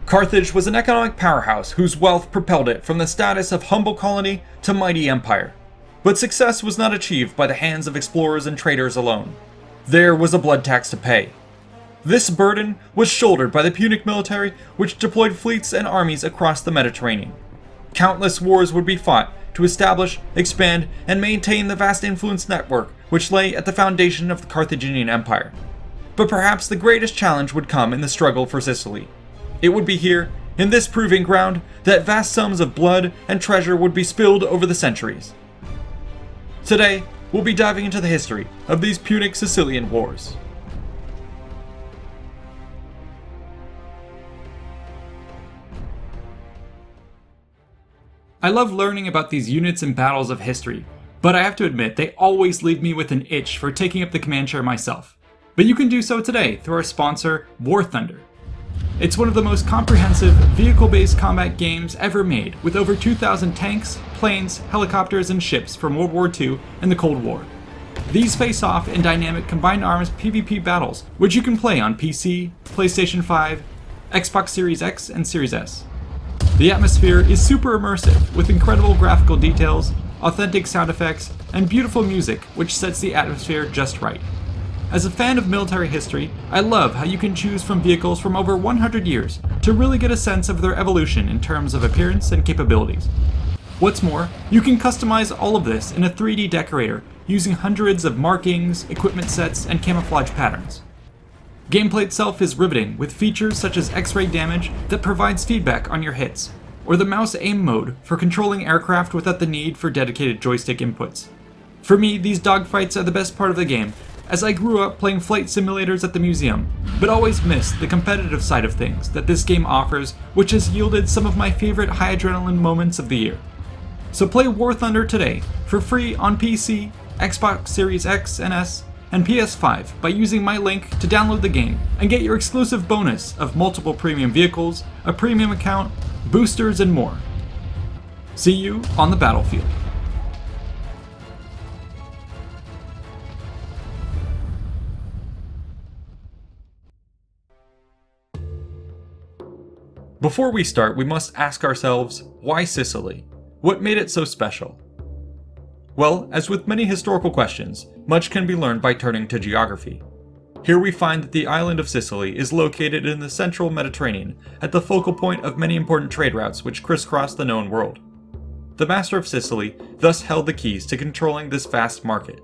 Carthage was an economic powerhouse whose wealth propelled it from the status of humble colony to mighty empire. But success was not achieved by the hands of explorers and traders alone. There was a blood tax to pay. This burden was shouldered by the Punic military, which deployed fleets and armies across the Mediterranean. Countless wars would be fought to establish, expand, and maintain the vast influence network which lay at the foundation of the Carthaginian Empire. But perhaps the greatest challenge would come in the struggle for Sicily. It would be here, in this proving ground, that vast sums of blood and treasure would be spilled over the centuries. Today, we'll be diving into the history of these Punic-Sicilian wars. I love learning about these units and battles of history, but I have to admit they always leave me with an itch for taking up the command chair myself. But you can do so today through our sponsor, War Thunder. It's one of the most comprehensive vehicle-based combat games ever made, with over 2,000 tanks, planes, helicopters, and ships from World War II and the Cold War. These face off in dynamic combined arms PvP battles, which you can play on PC, PlayStation 5, Xbox Series X, and Series S. The atmosphere is super immersive, with incredible graphical details, authentic sound effects, and beautiful music which sets the atmosphere just right. As a fan of military history, I love how you can choose from vehicles from over 100 years to really get a sense of their evolution in terms of appearance and capabilities. What's more, you can customize all of this in a 3D decorator using hundreds of markings, equipment sets, and camouflage patterns. Gameplay itself is riveting, with features such as X-ray damage that provides feedback on your hits, or the mouse aim mode for controlling aircraft without the need for dedicated joystick inputs. For me, these dogfights are the best part of the game, as I grew up playing flight simulators at the museum, but always missed the competitive side of things that this game offers, which has yielded some of my favorite high adrenaline moments of the year. So play War Thunder today, for free on PC, Xbox Series X and S, and PS5 by using my link to download the game and get your exclusive bonus of multiple premium vehicles, a premium account, boosters, and more. See you on the battlefield. Before we start, we must ask ourselves, why Sicily? What made it so special? Well, as with many historical questions, much can be learned by turning to geography. Here we find that the island of Sicily is located in the central Mediterranean, at the focal point of many important trade routes which crisscross the known world. The Master of Sicily thus held the keys to controlling this vast market.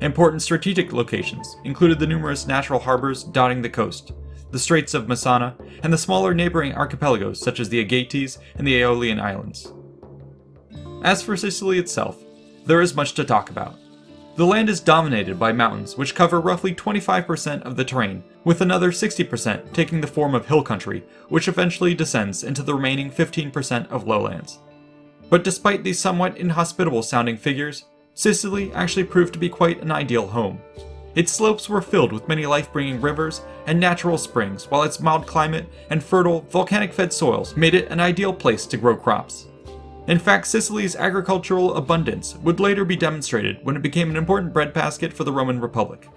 Important strategic locations included the numerous natural harbors dotting the coast, the Straits of Messina, and the smaller neighboring archipelagos such as the Aegeates and the Aeolian Islands. As for Sicily itself, there is much to talk about. The land is dominated by mountains which cover roughly 25% of the terrain, with another 60% taking the form of hill country, which eventually descends into the remaining 15% of lowlands. But despite these somewhat inhospitable sounding figures, Sicily actually proved to be quite an ideal home. Its slopes were filled with many life-bringing rivers and natural springs, while its mild climate and fertile, volcanic-fed soils made it an ideal place to grow crops. In fact, Sicily's agricultural abundance would later be demonstrated when it became an important breadbasket for the Roman Republic.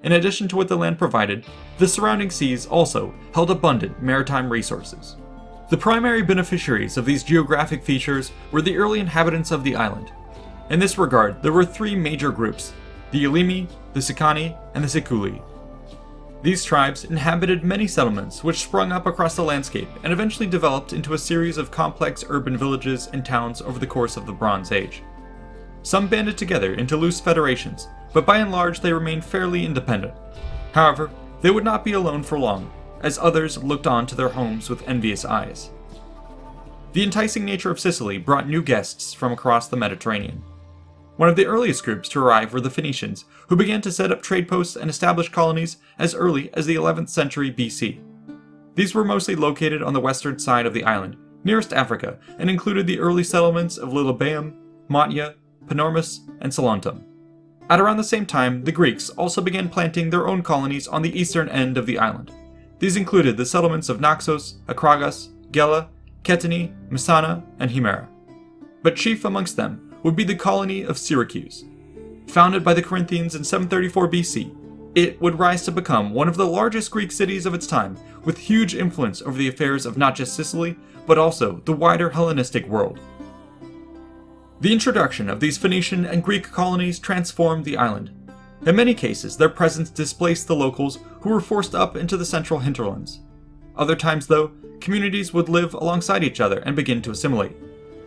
In addition to what the land provided, the surrounding seas also held abundant maritime resources. The primary beneficiaries of these geographic features were the early inhabitants of the island. In this regard, there were three major groups: the Elimi, the Sicani, and the Siculi. These tribes inhabited many settlements which sprung up across the landscape and eventually developed into a series of complex urban villages and towns over the course of the Bronze Age. Some banded together into loose federations, but by and large they remained fairly independent. However, they would not be alone for long, as others looked on to their homes with envious eyes. The enticing nature of Sicily brought new guests from across the Mediterranean. One of the earliest groups to arrive were the Phoenicians, who began to set up trade posts and establish colonies as early as the 11th century BC. These were mostly located on the western side of the island, nearest Africa, and included the early settlements of Lilybaeum, Motia, Panormus, and Salentum. At around the same time, the Greeks also began planting their own colonies on the eastern end of the island. These included the settlements of Naxos, Akragas, Gela, Ketini, Messana, and Himera. But chief amongst them would be the colony of Syracuse. Founded by the Corinthians in 734 BC, It would rise to become one of the largest Greek cities of its time, with huge influence over the affairs of not just Sicily, but also the wider Hellenistic world. The introduction of these Phoenician and Greek colonies transformed the island. In many cases, their presence displaced the locals who were forced up into the central hinterlands. Other times, though, communities would live alongside each other and begin to assimilate.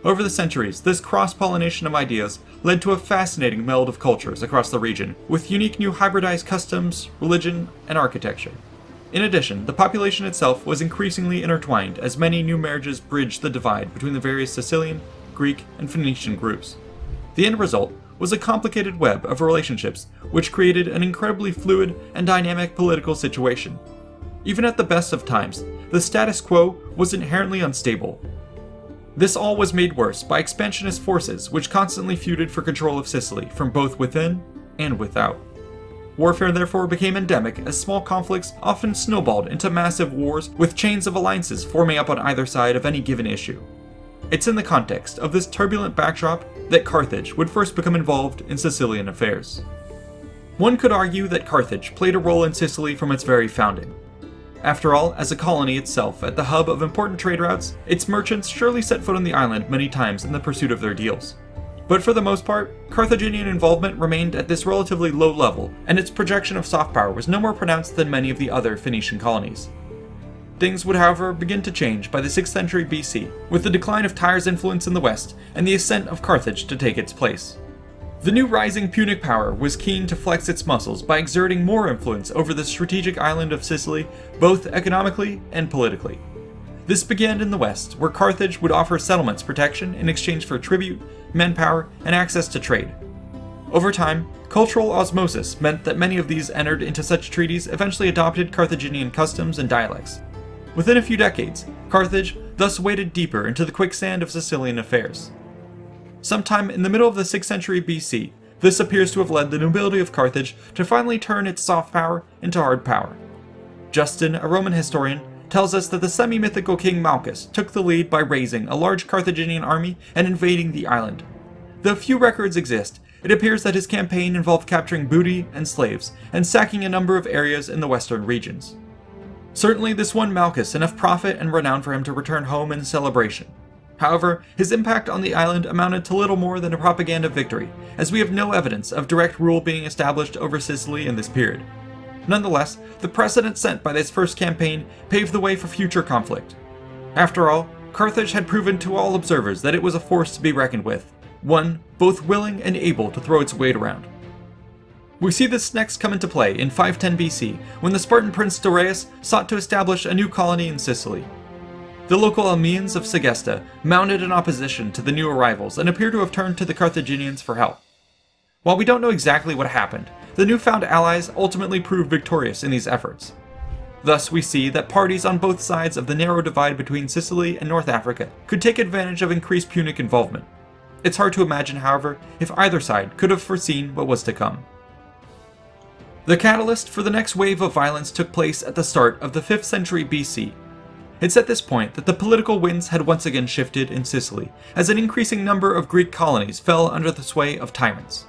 Over the centuries, this cross-pollination of ideas led to a fascinating meld of cultures across the region, with unique new hybridized customs, religion, and architecture. In addition, the population itself was increasingly intertwined as many new marriages bridged the divide between the various Sicilian, Greek, and Phoenician groups. The end result was a complicated web of relationships which created an incredibly fluid and dynamic political situation. Even at the best of times, the status quo was inherently unstable. This all was made worse by expansionist forces which constantly feuded for control of Sicily from both within and without. Warfare therefore became endemic as small conflicts often snowballed into massive wars with chains of alliances forming up on either side of any given issue. It's in the context of this turbulent backdrop that Carthage would first become involved in Sicilian affairs. One could argue that Carthage played a role in Sicily from its very founding. After all, as a colony itself at the hub of important trade routes, its merchants surely set foot on the island many times in the pursuit of their deals. But for the most part, Carthaginian involvement remained at this relatively low level, and its projection of soft power was no more pronounced than many of the other Phoenician colonies. Things would however begin to change by the 6th century BC, with the decline of Tyre's influence in the west and the ascent of Carthage to take its place. The new rising Punic power was keen to flex its muscles by exerting more influence over the strategic island of Sicily, both economically and politically. This began in the west, where Carthage would offer settlements protection in exchange for tribute, manpower, and access to trade. Over time, cultural osmosis meant that many of these entered into such treaties eventually adopted Carthaginian customs and dialects. Within a few decades, Carthage thus waded deeper into the quicksand of Sicilian affairs. Sometime in the middle of the 6th century BC, this appears to have led the nobility of Carthage to finally turn its soft power into hard power. Justin, a Roman historian, tells us that the semi-mythical king Malchus took the lead by raising a large Carthaginian army and invading the island. Though few records exist, it appears that his campaign involved capturing booty and slaves and sacking a number of areas in the western regions. Certainly this won Malchus enough profit and renown for him to return home in celebration. However, his impact on the island amounted to little more than a propaganda victory, as we have no evidence of direct rule being established over Sicily in this period. Nonetheless, the precedent set by this first campaign paved the way for future conflict. After all, Carthage had proven to all observers that it was a force to be reckoned with, one both willing and able to throw its weight around. We see this next come into play in 510 BC, when the Spartan prince Diodorus sought to establish a new colony in Sicily. The local Almeans of Segesta mounted an opposition to the new arrivals and appear to have turned to the Carthaginians for help. While we don't know exactly what happened, the newfound allies ultimately proved victorious in these efforts. Thus we see that parties on both sides of the narrow divide between Sicily and North Africa could take advantage of increased Punic involvement. It's hard to imagine, however, if either side could have foreseen what was to come. The catalyst for the next wave of violence took place at the start of the 5th century BC. It's at this point that the political winds had once again shifted in Sicily, as an increasing number of Greek colonies fell under the sway of tyrants.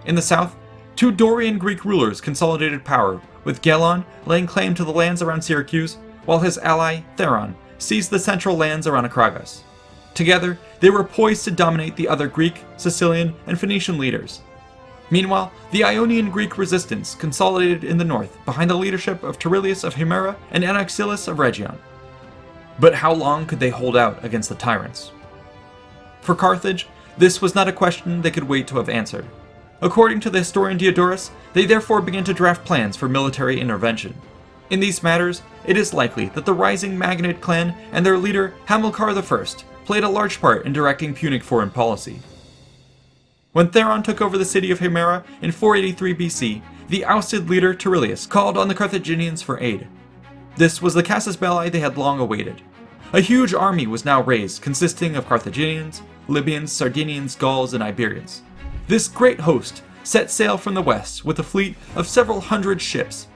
In the south, two Dorian Greek rulers consolidated power, with Gelon laying claim to the lands around Syracuse, while his ally, Theron, seized the central lands around Acragas. Together, they were poised to dominate the other Greek, Sicilian, and Phoenician leaders. Meanwhile, the Ionian Greek resistance consolidated in the north behind the leadership of Turilius of Himera and Anaxilus of Rhegion. But how long could they hold out against the tyrants? For Carthage, this was not a question they could wait to have answered. According to the historian Diodorus, they therefore began to draft plans for military intervention. In these matters, it is likely that the rising Magnid clan and their leader Hamilcar I played a large part in directing Punic foreign policy. When Theron took over the city of Himera in 483 BC, the ousted leader Turilius called on the Carthaginians for aid. This was the casus belli they had long awaited. A huge army was now raised, consisting of Carthaginians, Libyans, Sardinians, Gauls, and Iberians. This great host set sail from the west with a fleet of several hundred ships.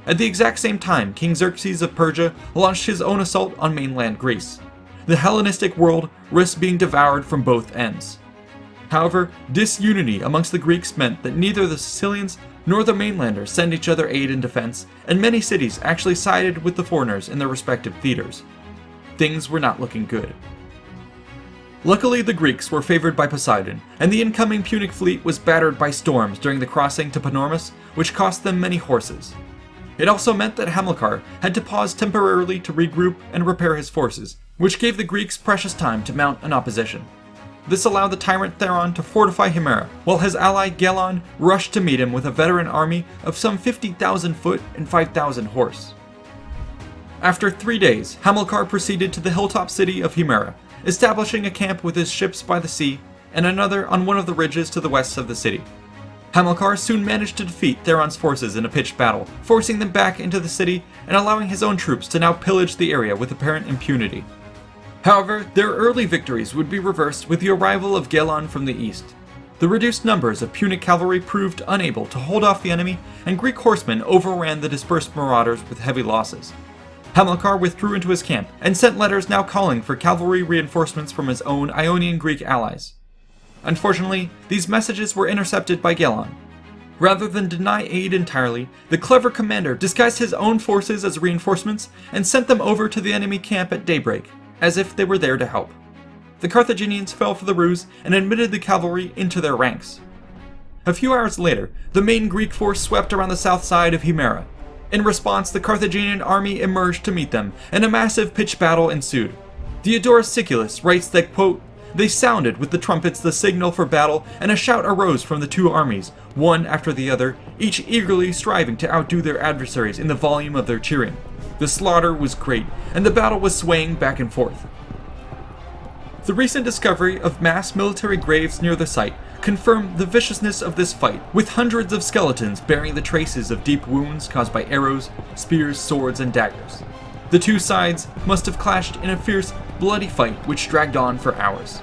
At the exact same time, King Xerxes of Persia launched his own assault on mainland Greece. The Hellenistic world risked being devoured from both ends. However, disunity amongst the Greeks meant that neither the Sicilians nor the mainlanders send each other aid and defense, and many cities actually sided with the foreigners in their respective theaters. Things were not looking good. Luckily, the Greeks were favored by Poseidon, and the incoming Punic fleet was battered by storms during the crossing to Panormus, which cost them many horses. It also meant that Hamilcar had to pause temporarily to regroup and repair his forces, which gave the Greeks precious time to mount an opposition. This allowed the tyrant Theron to fortify Himera, while his ally Gelon rushed to meet him with a veteran army of some 50,000 foot and 5,000 horse. After 3 days, Hamilcar proceeded to the hilltop city of Himera, establishing a camp with his ships by the sea and another on one of the ridges to the west of the city. Hamilcar soon managed to defeat Theron's forces in a pitched battle, forcing them back into the city and allowing his own troops to now pillage the area with apparent impunity. However, their early victories would be reversed with the arrival of Gelon from the east. The reduced numbers of Punic cavalry proved unable to hold off the enemy, and Greek horsemen overran the dispersed marauders with heavy losses. Hamilcar withdrew into his camp and sent letters now calling for cavalry reinforcements from his own Ionian Greek allies. Unfortunately, these messages were intercepted by Gelon. Rather than deny aid entirely, the clever commander disguised his own forces as reinforcements and sent them over to the enemy camp at daybreak, as if they were there to help. The Carthaginians fell for the ruse and admitted the cavalry into their ranks. A few hours later, the main Greek force swept around the south side of Himera. In response, the Carthaginian army emerged to meet them, and a massive pitched battle ensued. Diodorus Siculus writes that, quote, "They sounded with the trumpets the signal for battle, and a shout arose from the two armies, one after the other, each eagerly striving to outdo their adversaries in the volume of their cheering. The slaughter was great, and the battle was swaying back and forth." The recent discovery of mass military graves near the site confirmed the viciousness of this fight, with hundreds of skeletons bearing the traces of deep wounds caused by arrows, spears, swords, and daggers. The two sides must have clashed in a fierce, bloody fight which dragged on for hours.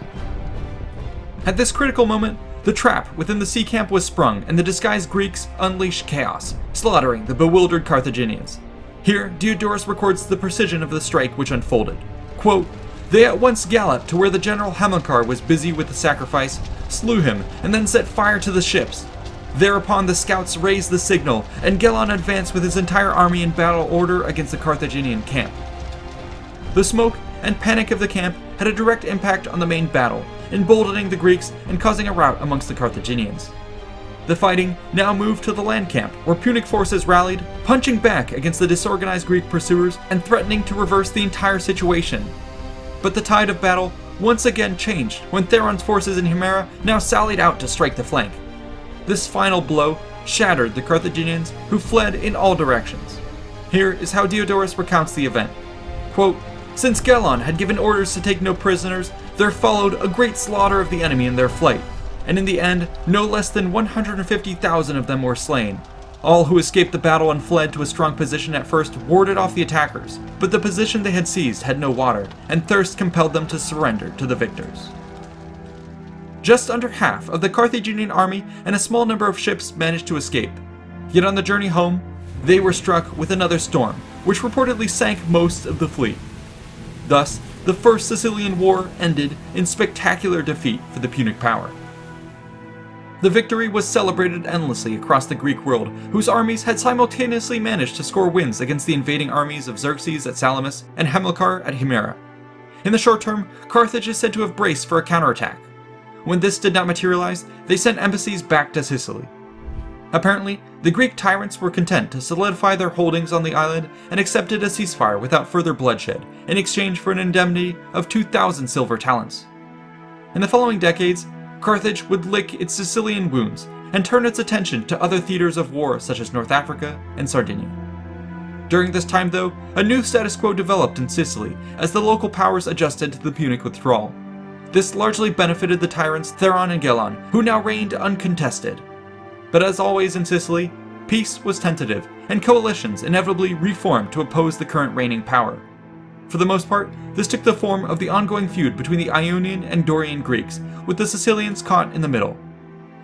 At this critical moment, the trap within the sea camp was sprung, and the disguised Greeks unleashed chaos, slaughtering the bewildered Carthaginians. Here, Diodorus records the precision of the strike which unfolded. Quote, "They at once galloped to where the general Hamilcar was busy with the sacrifice, slew him, and then set fire to the ships. Thereupon the scouts raised the signal, and Gelon advanced with his entire army in battle order against the Carthaginian camp." The smoke and panic of the camp had a direct impact on the main battle, emboldening the Greeks and causing a rout amongst the Carthaginians. The fighting now moved to the land camp, where Punic forces rallied, punching back against the disorganized Greek pursuers and threatening to reverse the entire situation. But the tide of battle once again changed when Theron's forces in Himera now sallied out to strike the flank. This final blow shattered the Carthaginians, who fled in all directions. Here is how Diodorus recounts the event. Quote, "Since Gelon had given orders to take no prisoners, there followed a great slaughter of the enemy in their flight, and in the end, no less than 150,000 of them were slain. All who escaped the battle and fled to a strong position at first warded off the attackers, but the position they had seized had no water, and thirst compelled them to surrender to the victors." Just under half of the Carthaginian army and a small number of ships managed to escape. Yet on the journey home, they were struck with another storm, which reportedly sank most of the fleet. Thus, the First Sicilian War ended in spectacular defeat for the Punic power. The victory was celebrated endlessly across the Greek world, whose armies had simultaneously managed to score wins against the invading armies of Xerxes at Salamis and Hamilcar at Himera. In the short term, Carthage is said to have braced for a counterattack. When this did not materialize, they sent embassies back to Sicily. Apparently, the Greek tyrants were content to solidify their holdings on the island and accepted a ceasefire without further bloodshed, in exchange for an indemnity of 2,000 silver talents. In the following decades, Carthage would lick its Sicilian wounds and turn its attention to other theaters of war such as North Africa and Sardinia. During this time, though, a new status quo developed in Sicily as the local powers adjusted to the Punic withdrawal. This largely benefited the tyrants Theron and Gelon, who now reigned uncontested. But as always in Sicily, peace was tentative, and coalitions inevitably reformed to oppose the current reigning power. For the most part, this took the form of the ongoing feud between the Ionian and Dorian Greeks, with the Sicilians caught in the middle.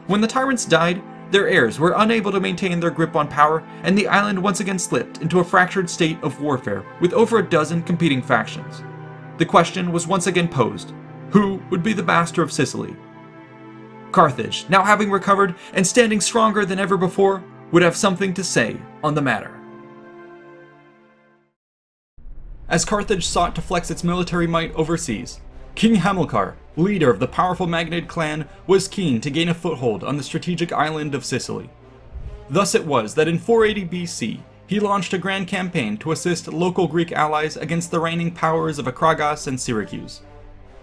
When the tyrants died, their heirs were unable to maintain their grip on power, and the island once again slipped into a fractured state of warfare with over a dozen competing factions. The question was once again posed: who would be the master of Sicily? Carthage, now having recovered and standing stronger than ever before, would have something to say on the matter. As Carthage sought to flex its military might overseas, King Hamilcar, leader of the powerful Magnid clan, was keen to gain a foothold on the strategic island of Sicily. Thus it was that in 480 BC, he launched a grand campaign to assist local Greek allies against the reigning powers of Acragas and Syracuse.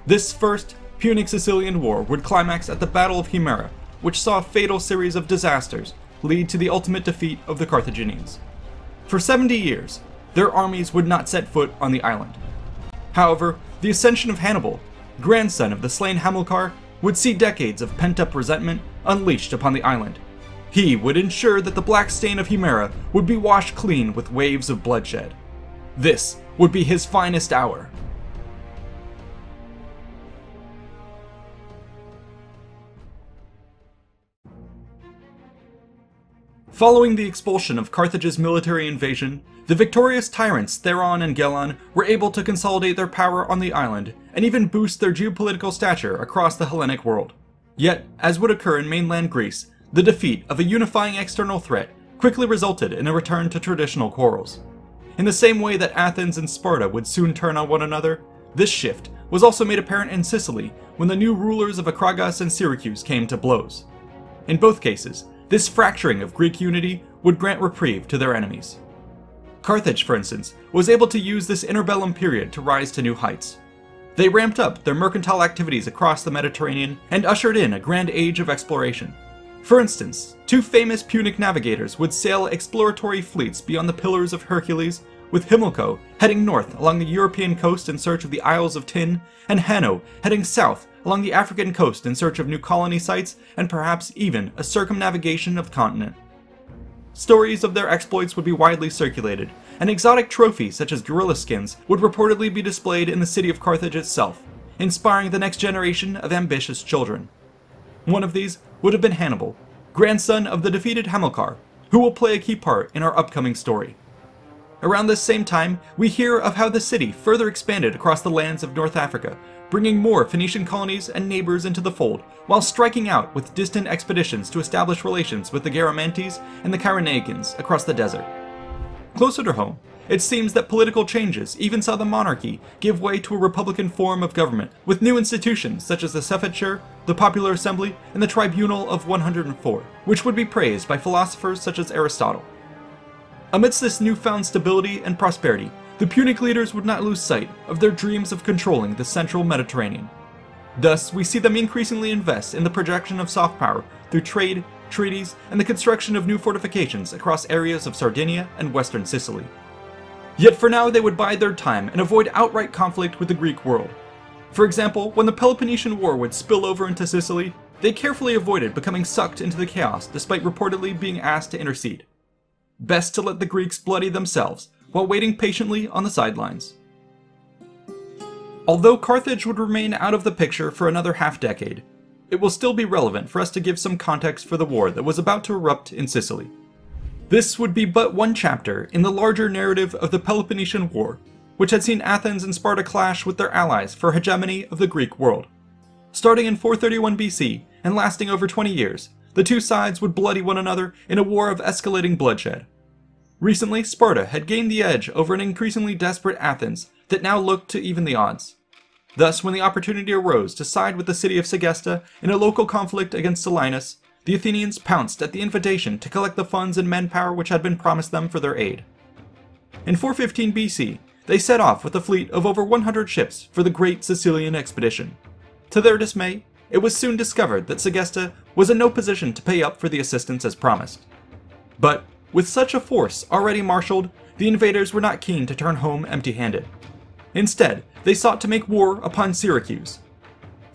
This first Punic Sicilian War would climax at the Battle of Himera, which saw a fatal series of disasters lead to the ultimate defeat of the Carthaginians. For 70 years, their armies would not set foot on the island. However, the ascension of Hannibal, grandson of the slain Hamilcar, would see decades of pent-up resentment unleashed upon the island. He would ensure that the black stain of Himera would be washed clean with waves of bloodshed. This would be his finest hour. Following the expulsion of Carthage's military invasion, the victorious tyrants Theron and Gelon were able to consolidate their power on the island and even boost their geopolitical stature across the Hellenic world. Yet, as would occur in mainland Greece, the defeat of a unifying external threat quickly resulted in a return to traditional quarrels. In the same way that Athens and Sparta would soon turn on one another, this shift was also made apparent in Sicily when the new rulers of Acragas and Syracuse came to blows. In both cases, this fracturing of Greek unity would grant reprieve to their enemies. Carthage, for instance, was able to use this interbellum period to rise to new heights. They ramped up their mercantile activities across the Mediterranean and ushered in a grand age of exploration. For instance, two famous Punic navigators would sail exploratory fleets beyond the Pillars of Hercules, with Himilco heading north along the European coast in search of the Isles of Tin, and Hanno heading south along the African coast in search of new colony sites and perhaps even a circumnavigation of the continent. Stories of their exploits would be widely circulated, and exotic trophies such as gorilla skins would reportedly be displayed in the city of Carthage itself, inspiring the next generation of ambitious children. One of these would have been Hannibal, grandson of the defeated Hamilcar, who will play a key part in our upcoming story. Around this same time, we hear of how the city further expanded across the lands of North Africa, bringing more Phoenician colonies and neighbors into the fold, while striking out with distant expeditions to establish relations with the Garamantes and the Cyrenaians across the desert. Closer to home, it seems that political changes even saw the monarchy give way to a republican form of government, with new institutions such as the Cephalature, the Popular Assembly, and the Tribunal of 104, which would be praised by philosophers such as Aristotle. Amidst this newfound stability and prosperity, the Punic leaders would not lose sight of their dreams of controlling the central Mediterranean. Thus, we see them increasingly invest in the projection of soft power through trade, treaties, and the construction of new fortifications across areas of Sardinia and western Sicily. Yet for now they would bide their time and avoid outright conflict with the Greek world. For example, when the Peloponnesian War would spill over into Sicily, they carefully avoided becoming sucked into the chaos despite reportedly being asked to intercede. Best to let the Greeks bloody themselves, while waiting patiently on the sidelines. Although Carthage would remain out of the picture for another half-decade, it will still be relevant for us to give some context for the war that was about to erupt in Sicily. This would be but one chapter in the larger narrative of the Peloponnesian War, which had seen Athens and Sparta clash with their allies for hegemony of the Greek world. Starting in 431 BC and lasting over 20 years, the two sides would bloody one another in a war of escalating bloodshed. Recently, Sparta had gained the edge over an increasingly desperate Athens that now looked to even the odds. Thus, when the opportunity arose to side with the city of Segesta in a local conflict against Siculus, the Athenians pounced at the invitation to collect the funds and manpower which had been promised them for their aid. In 415 BC, they set off with a fleet of over 100 ships for the Great Sicilian Expedition. To their dismay, it was soon discovered that Segesta was in no position to pay up for the assistance as promised. But, with such a force already marshaled, the invaders were not keen to turn home empty-handed. Instead, they sought to make war upon Syracuse.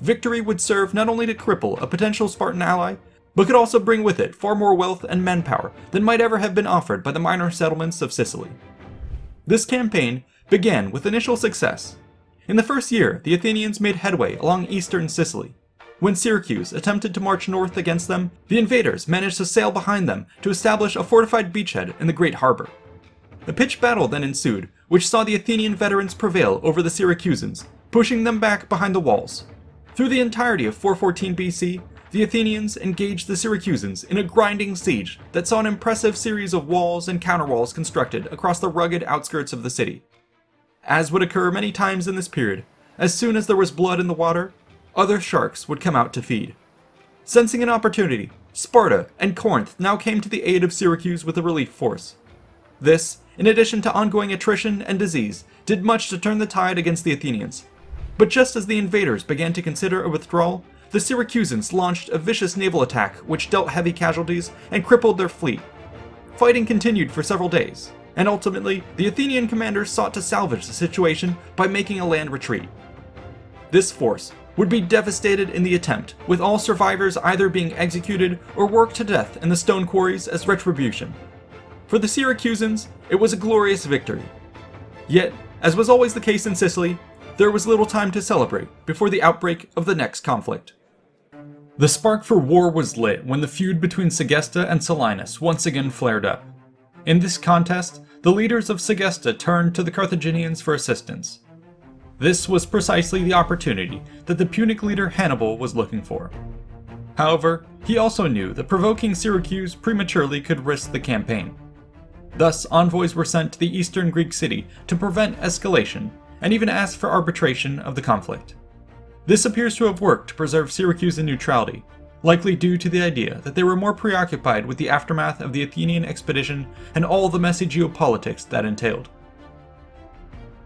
Victory would serve not only to cripple a potential Spartan ally, but could also bring with it far more wealth and manpower than might ever have been offered by the minor settlements of Sicily. This campaign began with initial success. In the first year, the Athenians made headway along eastern Sicily. When Syracuse attempted to march north against them, the invaders managed to sail behind them to establish a fortified beachhead in the Great Harbor. A pitched battle then ensued, which saw the Athenian veterans prevail over the Syracusans, pushing them back behind the walls. Through the entirety of 414 BC, the Athenians engaged the Syracusans in a grinding siege that saw an impressive series of walls and counterwalls constructed across the rugged outskirts of the city. As would occur many times in this period, as soon as there was blood in the water, other sharks would come out to feed. Sensing an opportunity, Sparta and Corinth now came to the aid of Syracuse with a relief force. This, in addition to ongoing attrition and disease, did much to turn the tide against the Athenians. But just as the invaders began to consider a withdrawal, the Syracusans launched a vicious naval attack which dealt heavy casualties and crippled their fleet. Fighting continued for several days, and ultimately, the Athenian commanders sought to salvage the situation by making a land retreat. This force would be devastated in the attempt, with all survivors either being executed or worked to death in the stone quarries as retribution. For the Syracusans, it was a glorious victory. Yet, as was always the case in Sicily, there was little time to celebrate before the outbreak of the next conflict. The spark for war was lit when the feud between Segesta and Siculus once again flared up. In this contest, the leaders of Segesta turned to the Carthaginians for assistance. This was precisely the opportunity that the Punic leader Hannibal was looking for. However, he also knew that provoking Syracuse prematurely could risk the campaign. Thus, envoys were sent to the eastern Greek city to prevent escalation, and even ask for arbitration of the conflict. This appears to have worked to preserve Syracusan neutrality, likely due to the idea that they were more preoccupied with the aftermath of the Athenian expedition and all the messy geopolitics that entailed.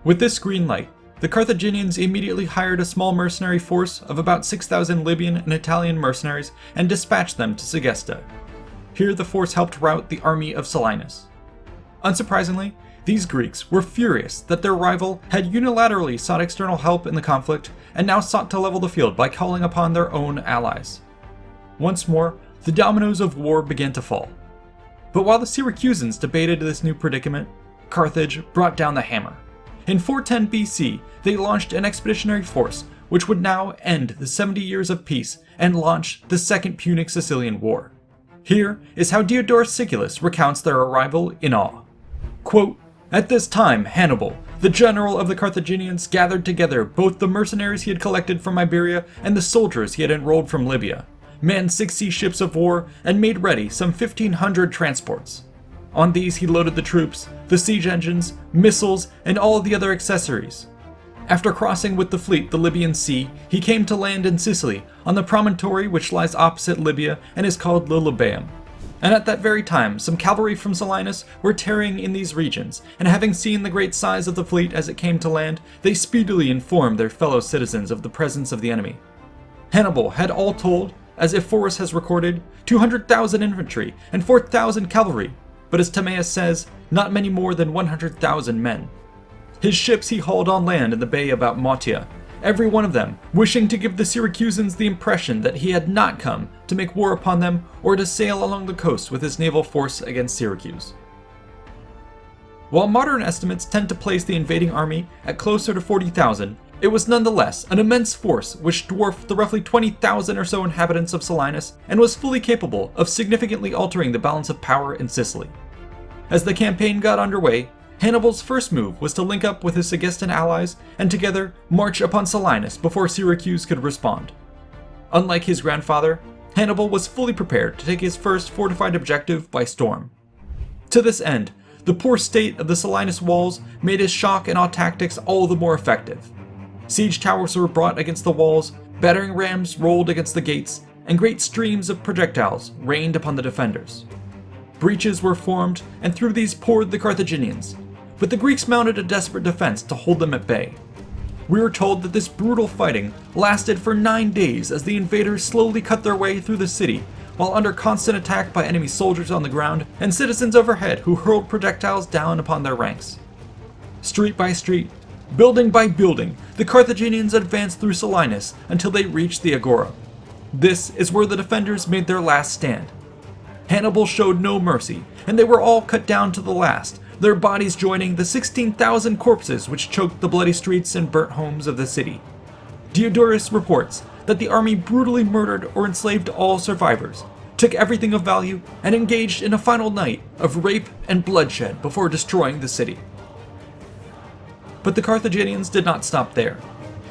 With this green light, the Carthaginians immediately hired a small mercenary force of about 6,000 Libyan and Italian mercenaries and dispatched them to Segesta. Here the force helped rout the army of Siculus. Unsurprisingly, these Greeks were furious that their rival had unilaterally sought external help in the conflict and now sought to level the field by calling upon their own allies. Once more, the dominoes of war began to fall. But while the Syracusans debated this new predicament, Carthage brought down the hammer. In 410 BC, they launched an expeditionary force which would now end the 70 years of peace and launch the Second Punic Sicilian War. Here is how Diodorus Siculus recounts their arrival in awe. Quote, "At this time, Hannibal, the general of the Carthaginians, gathered together both the mercenaries he had collected from Iberia and the soldiers he had enrolled from Libya, manned 60 ships of war, and made ready some 1,500 transports. On these he loaded the troops, the siege engines, missiles, and all the other accessories. After crossing with the fleet the Libyan Sea, he came to land in Sicily, on the promontory which lies opposite Libya and is called Lilybaeum. And at that very time, some cavalry from Siculus were tarrying in these regions, and having seen the great size of the fleet as it came to land, they speedily informed their fellow citizens of the presence of the enemy. Hannibal had all told, as Ephorus has recorded, 200,000 infantry and 4,000 cavalry, but as Timaeus says, not many more than 100,000 men. His ships he hauled on land in the bay about Mottia, every one of them wishing to give the Syracusans the impression that he had not come to make war upon them or to sail along the coast with his naval force against Syracuse. While modern estimates tend to place the invading army at closer to 40,000, it was nonetheless an immense force which dwarfed the roughly 20,000 or so inhabitants of Siculus and was fully capable of significantly altering the balance of power in Sicily. As the campaign got underway, Hannibal's first move was to link up with his Segestan allies and together march upon Siculus before Syracuse could respond. Unlike his grandfather, Hannibal was fully prepared to take his first fortified objective by storm. To this end, the poor state of the Siculus walls made his shock and awe tactics all the more effective. Siege towers were brought against the walls, battering rams rolled against the gates, and great streams of projectiles rained upon the defenders. Breaches were formed, and through these poured the Carthaginians, but the Greeks mounted a desperate defense to hold them at bay. We are told that this brutal fighting lasted for 9 days as the invaders slowly cut their way through the city, while under constant attack by enemy soldiers on the ground and citizens overhead who hurled projectiles down upon their ranks. Street by street, building by building, the Carthaginians advanced through Siculus until they reached the Agora. This is where the defenders made their last stand. Hannibal showed no mercy, and they were all cut down to the last, their bodies joining the 16,000 corpses which choked the bloody streets and burnt homes of the city. Diodorus reports that the army brutally murdered or enslaved all survivors, took everything of value, and engaged in a final night of rape and bloodshed before destroying the city. But the Carthaginians did not stop there.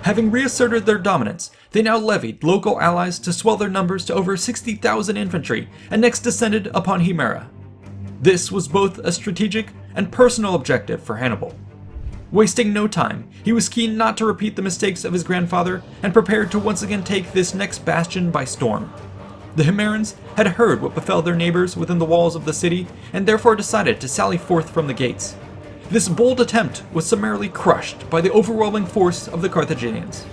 Having reasserted their dominance, they now levied local allies to swell their numbers to over 60,000 infantry and next descended upon Himera. This was both a strategic and personal objective for Hannibal. Wasting no time, he was keen not to repeat the mistakes of his grandfather and prepared to once again take this next bastion by storm. The Himerans had heard what befell their neighbors within the walls of the city and therefore decided to sally forth from the gates. This bold attempt was summarily crushed by the overwhelming force of the Carthaginians.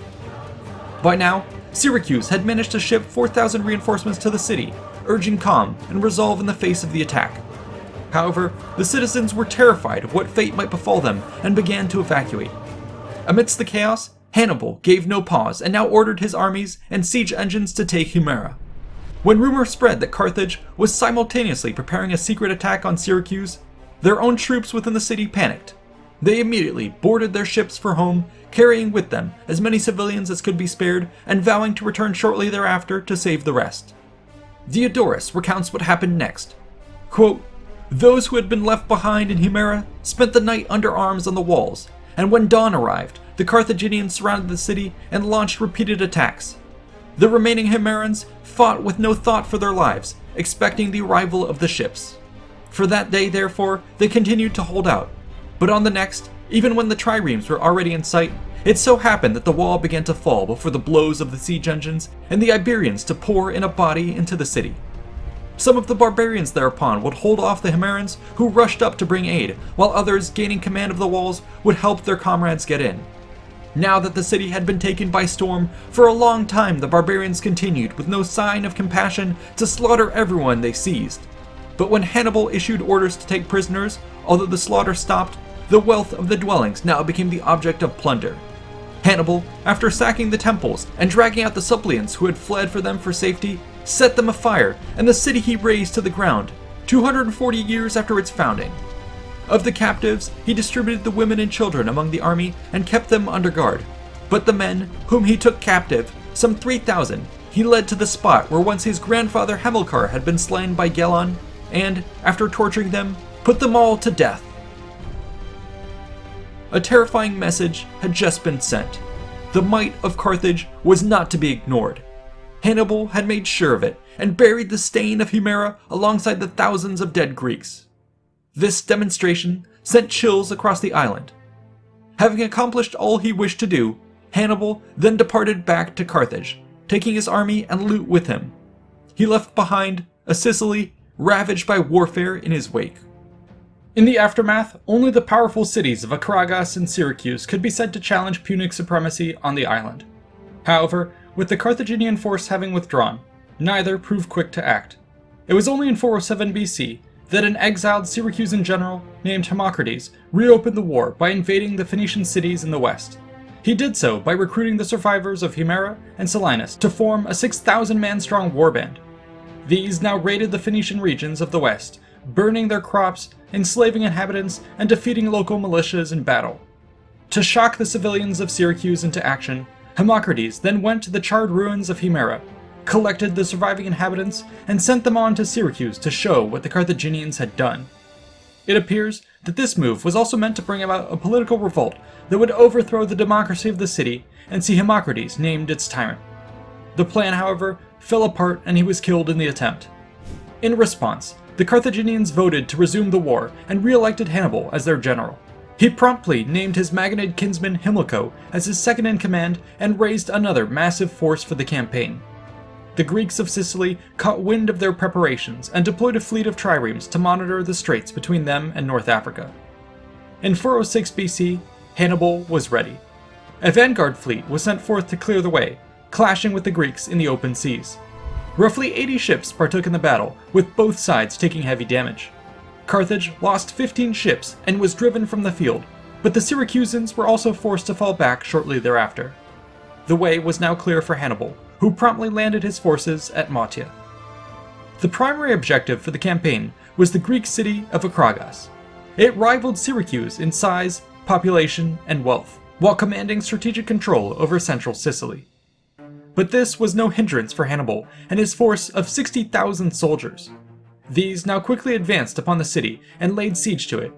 By now, Syracuse had managed to ship 4,000 reinforcements to the city, urging calm and resolve in the face of the attack. However, the citizens were terrified of what fate might befall them and began to evacuate. Amidst the chaos, Hannibal gave no pause and now ordered his armies and siege engines to take Himera. When rumor spread that Carthage was simultaneously preparing a secret attack on Syracuse, their own troops within the city panicked. They immediately boarded their ships for home, carrying with them as many civilians as could be spared and vowing to return shortly thereafter to save the rest. Diodorus recounts what happened next. Quote, "Those who had been left behind in Himera spent the night under arms on the walls, and when dawn arrived, the Carthaginians surrounded the city and launched repeated attacks. The remaining Himerans fought with no thought for their lives, expecting the arrival of the ships. For that day, therefore, they continued to hold out. But on the next, even when the triremes were already in sight, it so happened that the wall began to fall before the blows of the siege engines, and the Iberians to pour in a body into the city. Some of the barbarians thereupon would hold off the Himerans, who rushed up to bring aid, while others, gaining command of the walls, would help their comrades get in. Now that the city had been taken by storm, for a long time the barbarians continued, with no sign of compassion, to slaughter everyone they seized. But when Hannibal issued orders to take prisoners, although the slaughter stopped, the wealth of the dwellings now became the object of plunder. Hannibal, after sacking the temples and dragging out the suppliants who had fled for them for safety, set them afire, and the city he razed to the ground, 240 years after its founding. Of the captives, he distributed the women and children among the army and kept them under guard. But the men, whom he took captive, some 3,000, he led to the spot where once his grandfather Hamilcar had been slain by Gelon, and, after torturing them, put them all to death. A terrifying message had just been sent. The might of Carthage was not to be ignored. Hannibal had made sure of it, and buried the stain of Himera alongside the thousands of dead Greeks. This demonstration sent chills across the island. Having accomplished all he wished to do, Hannibal then departed back to Carthage, taking his army and loot with him. He left behind a Sicily ravaged by warfare in his wake. In the aftermath, only the powerful cities of Acragas and Syracuse could be said to challenge Punic supremacy on the island. However, with the Carthaginian force having withdrawn, neither proved quick to act. It was only in 407 BC that an exiled Syracusan general named Hermocrates reopened the war by invading the Phoenician cities in the west. He did so by recruiting the survivors of Himera and Selinus to form a 6,000-man strong warband. These now raided the Phoenician regions of the west, burning their crops, enslaving inhabitants, and defeating local militias in battle. To shock the civilians of Syracuse into action, Hermocrates then went to the charred ruins of Himera, collected the surviving inhabitants, and sent them on to Syracuse to show what the Carthaginians had done. It appears that this move was also meant to bring about a political revolt that would overthrow the democracy of the city and see Hermocrates named its tyrant. The plan, however, fell apart and he was killed in the attempt. In response, the Carthaginians voted to resume the war and re-elected Hannibal as their general. He promptly named his Magonid kinsman Himilco as his second-in-command and raised another massive force for the campaign. The Greeks of Sicily caught wind of their preparations and deployed a fleet of triremes to monitor the straits between them and North Africa. In 406 BC, Hannibal was ready. A vanguard fleet was sent forth to clear the way, clashing with the Greeks in the open seas. Roughly 80 ships partook in the battle, with both sides taking heavy damage. Carthage lost 15 ships and was driven from the field, but the Syracusans were also forced to fall back shortly thereafter. The way was now clear for Hannibal, who promptly landed his forces at Motia. The primary objective for the campaign was the Greek city of Acragas. It rivaled Syracuse in size, population, and wealth, while commanding strategic control over central Sicily. But this was no hindrance for Hannibal and his force of 60,000 soldiers. These now quickly advanced upon the city and laid siege to it.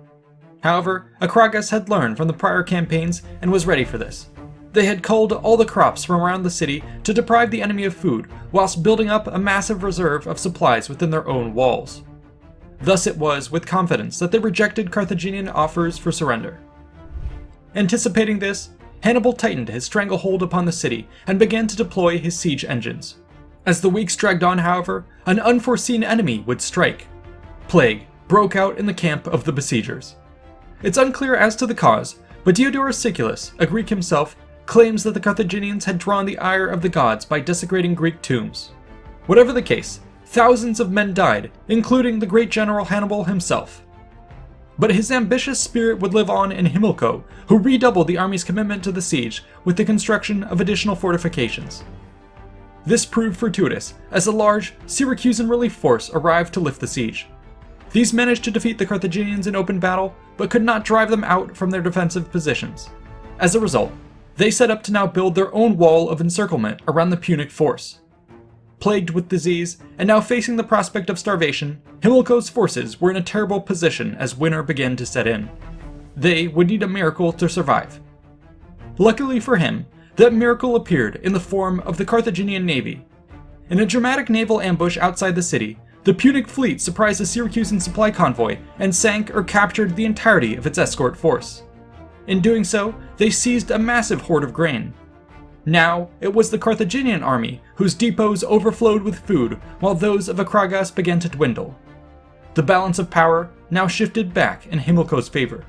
However, Acragas had learned from the prior campaigns and was ready for this. they had culled all the crops from around the city to deprive the enemy of food, whilst building up a massive reserve of supplies within their own walls. Thus it was with confidence that they rejected Carthaginian offers for surrender. Anticipating this, Hannibal tightened his stranglehold upon the city and began to deploy his siege engines. As the weeks dragged on, however, an unforeseen enemy would strike. Plague broke out in the camp of the besiegers. It's unclear as to the cause, but Diodorus Siculus, a Greek himself, claims that the Carthaginians had drawn the ire of the gods by desecrating Greek tombs. Whatever the case, thousands of men died, including the great general Hannibal himself. But his ambitious spirit would live on in Himilco, who redoubled the army's commitment to the siege with the construction of additional fortifications. This proved fortuitous, as a large Syracusan relief force arrived to lift the siege. These managed to defeat the Carthaginians in open battle, but could not drive them out from their defensive positions. As a result, they set up to now build their own wall of encirclement around the Punic force. Plagued with disease, and now facing the prospect of starvation, Himilco's forces were in a terrible position as winter began to set in. They would need a miracle to survive. Luckily for him, that miracle appeared in the form of the Carthaginian navy. In a dramatic naval ambush outside the city, the Punic fleet surprised a Syracusan supply convoy and sank or captured the entirety of its escort force. In doing so, they seized a massive hoard of grain. Now, it was the Carthaginian army whose depots overflowed with food, while those of Acragas began to dwindle. The balance of power now shifted back in Himilco's favor.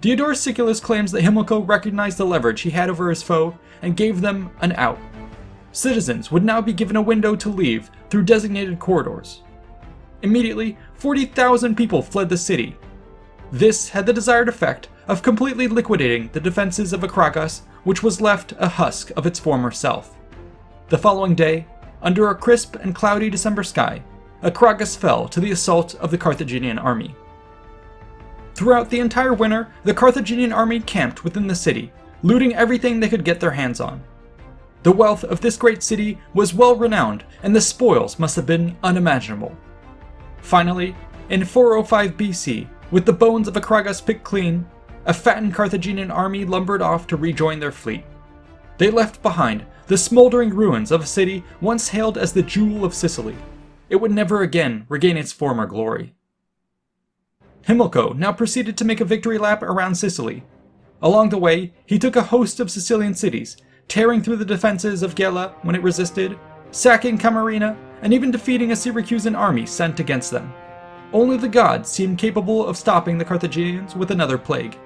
Diodorus Siculus claims that Himilco recognized the leverage he had over his foe and gave them an out. Citizens would now be given a window to leave through designated corridors. Immediately, 40,000 people fled the city. This had the desired effect of completely liquidating the defenses of Acragas, which was left a husk of its former self. The following day, under a crisp and cloudy December sky, Acragas fell to the assault of the Carthaginian army. Throughout the entire winter, the Carthaginian army camped within the city, looting everything they could get their hands on. The wealth of this great city was well renowned, and the spoils must have been unimaginable. Finally, in 405 BC, with the bones of Acragas picked clean, a fattened Carthaginian army lumbered off to rejoin their fleet. They left behind the smoldering ruins of a city once hailed as the jewel of Sicily. It would never again regain its former glory. Himilco now proceeded to make a victory lap around Sicily. Along the way, he took a host of Sicilian cities, tearing through the defenses of Gela when it resisted, sacking Camarina, and even defeating a Syracusan army sent against them. Only the gods seemed capable of stopping the Carthaginians with another plague.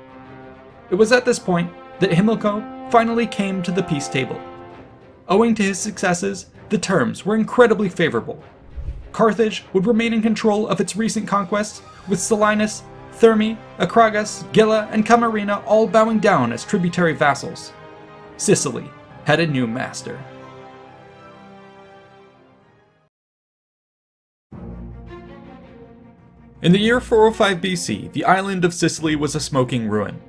It was at this point that Himilco finally came to the peace table. Owing to his successes, the terms were incredibly favorable. Carthage would remain in control of its recent conquests, with Selinus, Thermi, Acragas, Gela, and Camarina all bowing down as tributary vassals. Sicily had a new master. In the year 405 BC, the island of Sicily was a smoking ruin.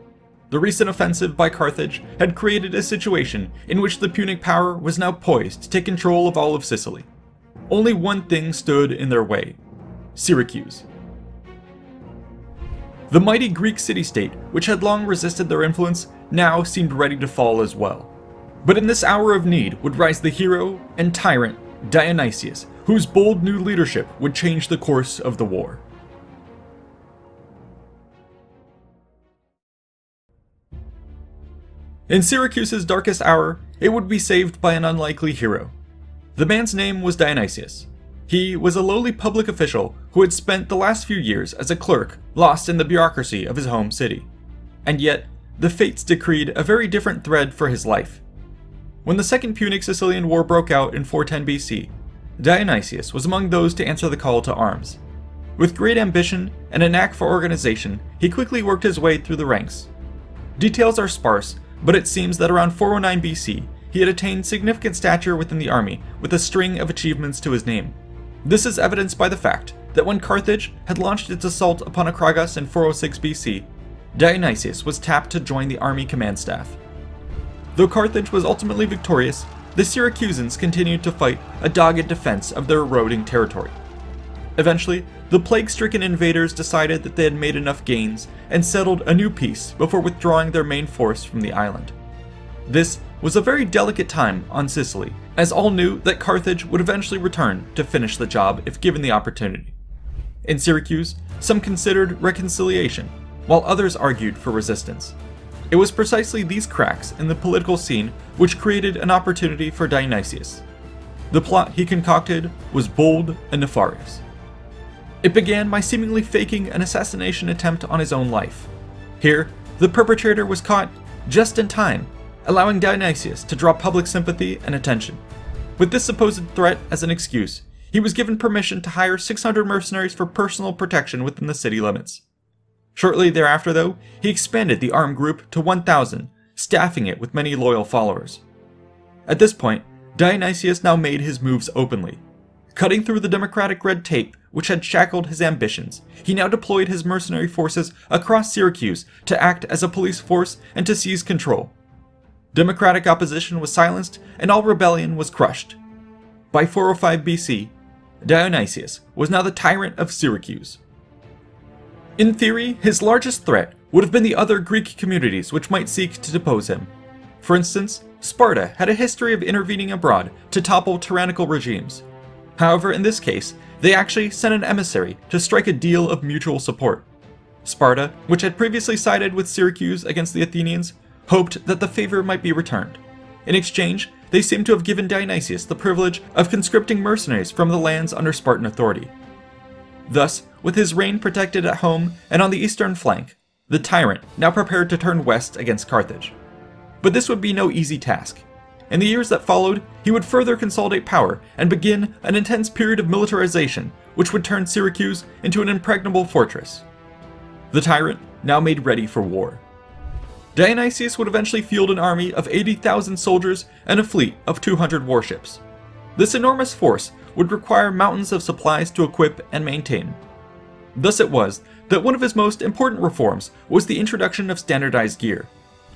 The recent offensive by Carthage had created a situation in which the Punic power was now poised to take control of all of Sicily. Only one thing stood in their way: Syracuse. The mighty Greek city-state, which had long resisted their influence, now seemed ready to fall as well. But in this hour of need would rise the hero and tyrant Dionysius, whose bold new leadership would change the course of the war. In Syracuse's darkest hour, it would be saved by an unlikely hero. The man's name was Dionysius. He was a lowly public official who had spent the last few years as a clerk lost in the bureaucracy of his home city. And yet, the fates decreed a very different thread for his life. When the Second Punic-Sicilian War broke out in 410 BC, Dionysius was among those to answer the call to arms. With great ambition and a knack for organization, he quickly worked his way through the ranks. Details are sparse, but it seems that around 409 BC, he had attained significant stature within the army with a string of achievements to his name. This is evidenced by the fact that when Carthage had launched its assault upon Acragas in 406 BC, Dionysius was tapped to join the army command staff. Though Carthage was ultimately victorious, the Syracusans continued to fight a dogged defense of their eroding territory. Eventually, the plague-stricken invaders decided that they had made enough gains and settled a new peace before withdrawing their main force from the island. This was a very delicate time on Sicily, as all knew that Carthage would eventually return to finish the job if given the opportunity. In Syracuse, some considered reconciliation, while others argued for resistance. It was precisely these cracks in the political scene which created an opportunity for Dionysius. The plot he concocted was bold and nefarious. It began by seemingly faking an assassination attempt on his own life. Here, the perpetrator was caught just in time, allowing Dionysius to draw public sympathy and attention. With this supposed threat as an excuse, he was given permission to hire 600 mercenaries for personal protection within the city limits. Shortly thereafter, though, he expanded the armed group to 1,000, staffing it with many loyal followers. At this point, Dionysius now made his moves openly. Cutting through the democratic red tape which had shackled his ambitions, he now deployed his mercenary forces across Syracuse to act as a police force and to seize control. Democratic opposition was silenced and all rebellion was crushed. By 405 BC, Dionysius was now the tyrant of Syracuse. In theory, his largest threat would have been the other Greek communities which might seek to depose him. For instance, Sparta had a history of intervening abroad to topple tyrannical regimes. However, in this case, they actually sent an emissary to strike a deal of mutual support. Sparta, which had previously sided with Syracuse against the Athenians, hoped that the favor might be returned. In exchange, they seem to have given Dionysius the privilege of conscripting mercenaries from the lands under Spartan authority. Thus, with his reign protected at home and on the eastern flank, the tyrant now prepared to turn west against Carthage. But this would be no easy task. In the years that followed, he would further consolidate power and begin an intense period of militarization, which would turn Syracuse into an impregnable fortress. The tyrant now made ready for war. Dionysius would eventually field an army of 80,000 soldiers and a fleet of 200 warships. This enormous force would require mountains of supplies to equip and maintain. Thus it was that one of his most important reforms was the introduction of standardized gear.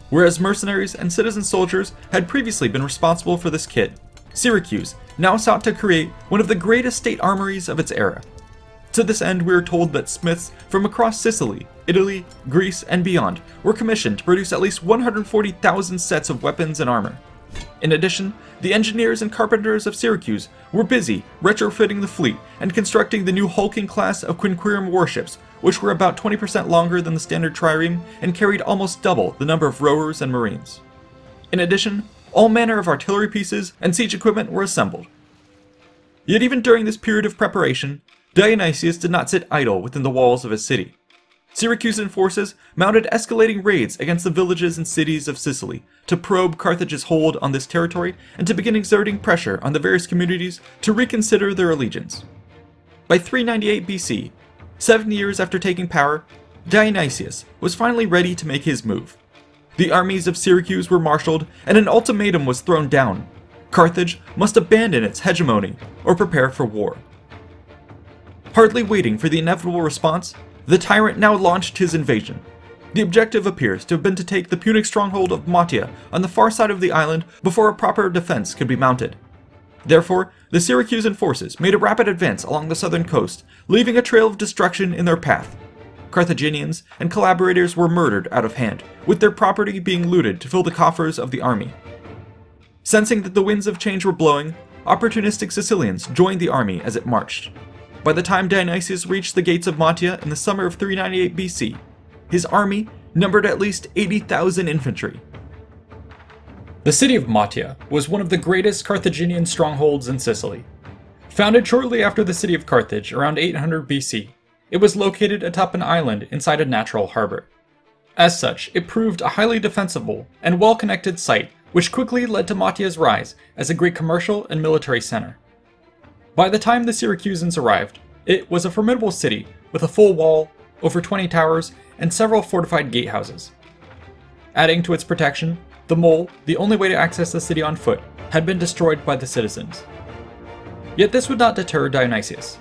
Whereas mercenaries and citizen soldiers had previously been responsible for this kit, Syracuse now sought to create one of the greatest state armories of its era. To this end, we are told that smiths from across Sicily, Italy, Greece, and beyond were commissioned to produce at least 140,000 sets of weapons and armor. In addition, the engineers and carpenters of Syracuse were busy retrofitting the fleet and constructing the new hulking class of quinquereme warships, which were about 20% longer than the standard trireme and carried almost double the number of rowers and marines. In addition, all manner of artillery pieces and siege equipment were assembled. Yet even during this period of preparation, Dionysius did not sit idle within the walls of his city. Syracusan forces mounted escalating raids against the villages and cities of Sicily to probe Carthage's hold on this territory and to begin exerting pressure on the various communities to reconsider their allegiance. By 398 BC, 7 years after taking power, Dionysius was finally ready to make his move. The armies of Syracuse were marshaled and an ultimatum was thrown down. Carthage must abandon its hegemony or prepare for war. Hardly waiting for the inevitable response, the tyrant now launched his invasion. The objective appears to have been to take the Punic stronghold of Motia on the far side of the island before a proper defense could be mounted. Therefore, the Syracusan forces made a rapid advance along the southern coast, leaving a trail of destruction in their path. Carthaginians and collaborators were murdered out of hand, with their property being looted to fill the coffers of the army. Sensing that the winds of change were blowing, opportunistic Sicilians joined the army as it marched. By the time Dionysius reached the gates of Motia in the summer of 398 BC, his army numbered at least 80,000 infantry. The city of Motia was one of the greatest Carthaginian strongholds in Sicily. Founded shortly after the city of Carthage around 800 BC, it was located atop an island inside a natural harbor. As such, it proved a highly defensible and well-connected site, which quickly led to Motia's rise as a great commercial and military center. By the time the Syracusans arrived, it was a formidable city with a full wall, over 20 towers, and several fortified gatehouses. Adding to its protection, the mole, the only way to access the city on foot, had been destroyed by the citizens. Yet this would not deter Dionysius.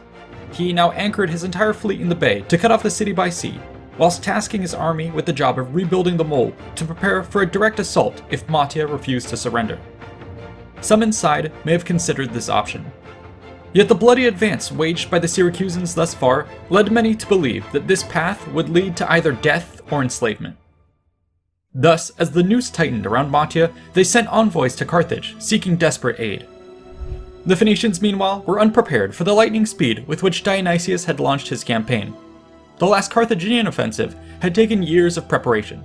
He now anchored his entire fleet in the bay to cut off the city by sea, whilst tasking his army with the job of rebuilding the mole to prepare for a direct assault if Motia refused to surrender. Some inside may have considered this option. Yet the bloody advance waged by the Syracusans thus far led many to believe that this path would lead to either death or enslavement. Thus, as the noose tightened around Mattia, they sent envoys to Carthage, seeking desperate aid. The Phoenicians, meanwhile, were unprepared for the lightning speed with which Dionysius had launched his campaign. The last Carthaginian offensive had taken years of preparation.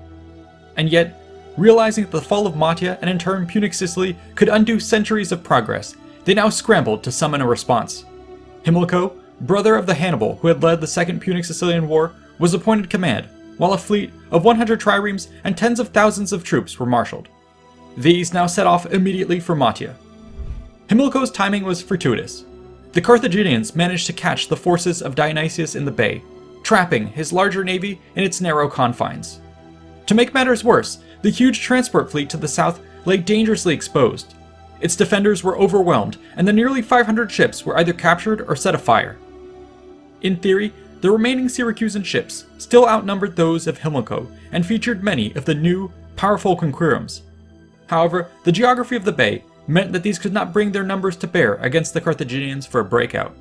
And yet, realizing that the fall of Mattia and in turn Punic Sicily could undo centuries of progress, they now scrambled to summon a response. Himilco, brother of the Hannibal who had led the Second Punic Sicilian War, was appointed command, while a fleet of 100 triremes and tens of thousands of troops were marshaled. These now set off immediately for Mattia. Himilco's timing was fortuitous. The Carthaginians managed to catch the forces of Dionysius in the bay, trapping his larger navy in its narrow confines. To make matters worse, the huge transport fleet to the south lay dangerously exposed. Its defenders were overwhelmed, and the nearly 500 ships were either captured or set afire. In theory, the remaining Syracusan ships still outnumbered those of Himilco and featured many of the new, powerful conquirums. However, the geography of the bay meant that these could not bring their numbers to bear against the Carthaginians for a breakout.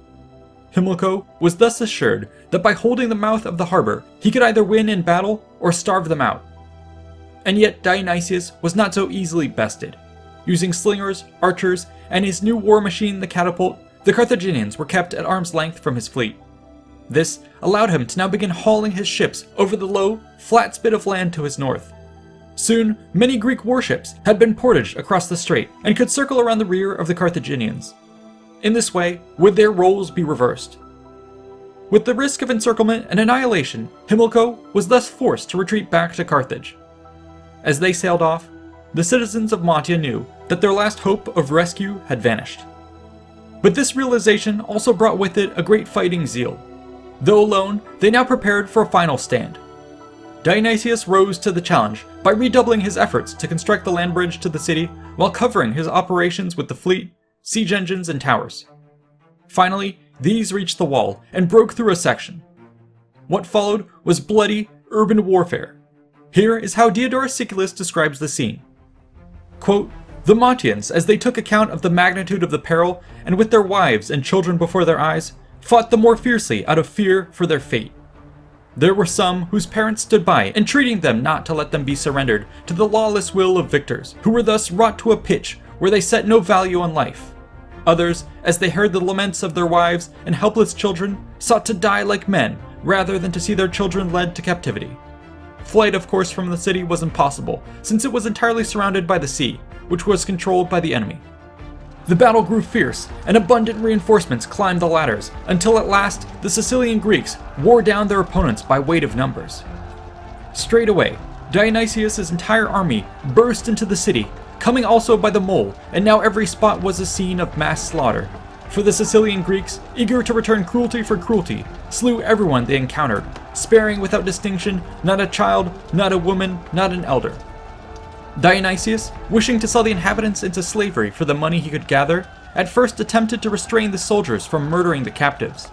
Himilco was thus assured that by holding the mouth of the harbor, he could either win in battle or starve them out. And yet Dionysius was not so easily bested. Using slingers, archers, and his new war machine, the catapult, the Carthaginians were kept at arm's length from his fleet. This allowed him to now begin hauling his ships over the low, flat spit of land to his north. Soon, many Greek warships had been portaged across the strait and could circle around the rear of the Carthaginians. In this way, would their roles be reversed? With the risk of encirclement and annihilation, Himilco was thus forced to retreat back to Carthage. As they sailed off, the citizens of Mattia knew that their last hope of rescue had vanished. But this realization also brought with it a great fighting zeal. Though alone, they now prepared for a final stand. Dionysius rose to the challenge by redoubling his efforts to construct the land bridge to the city while covering his operations with the fleet, siege engines, and towers. Finally, these reached the wall and broke through a section. What followed was bloody, urban warfare. Here is how Diodorus Siculus describes the scene. Quote, "The Mattians, as they took account of the magnitude of the peril, and with their wives and children before their eyes, fought the more fiercely out of fear for their fate. There were some whose parents stood by, entreating them not to let them be surrendered to the lawless will of victors, who were thus wrought to a pitch where they set no value on life. Others, as they heard the laments of their wives and helpless children, sought to die like men, rather than to see their children led to captivity. Flight, of course, from the city was impossible, since it was entirely surrounded by the sea, which was controlled by the enemy. The battle grew fierce, and abundant reinforcements climbed the ladders, until at last the Sicilian Greeks wore down their opponents by weight of numbers. Straight away, Dionysius' entire army burst into the city, coming also by the mole, and now every spot was a scene of mass slaughter. For the Sicilian Greeks, eager to return cruelty for cruelty, slew everyone they encountered, sparing without distinction not a child, not a woman, not an elder. Dionysius, wishing to sell the inhabitants into slavery for the money he could gather, at first attempted to restrain the soldiers from murdering the captives.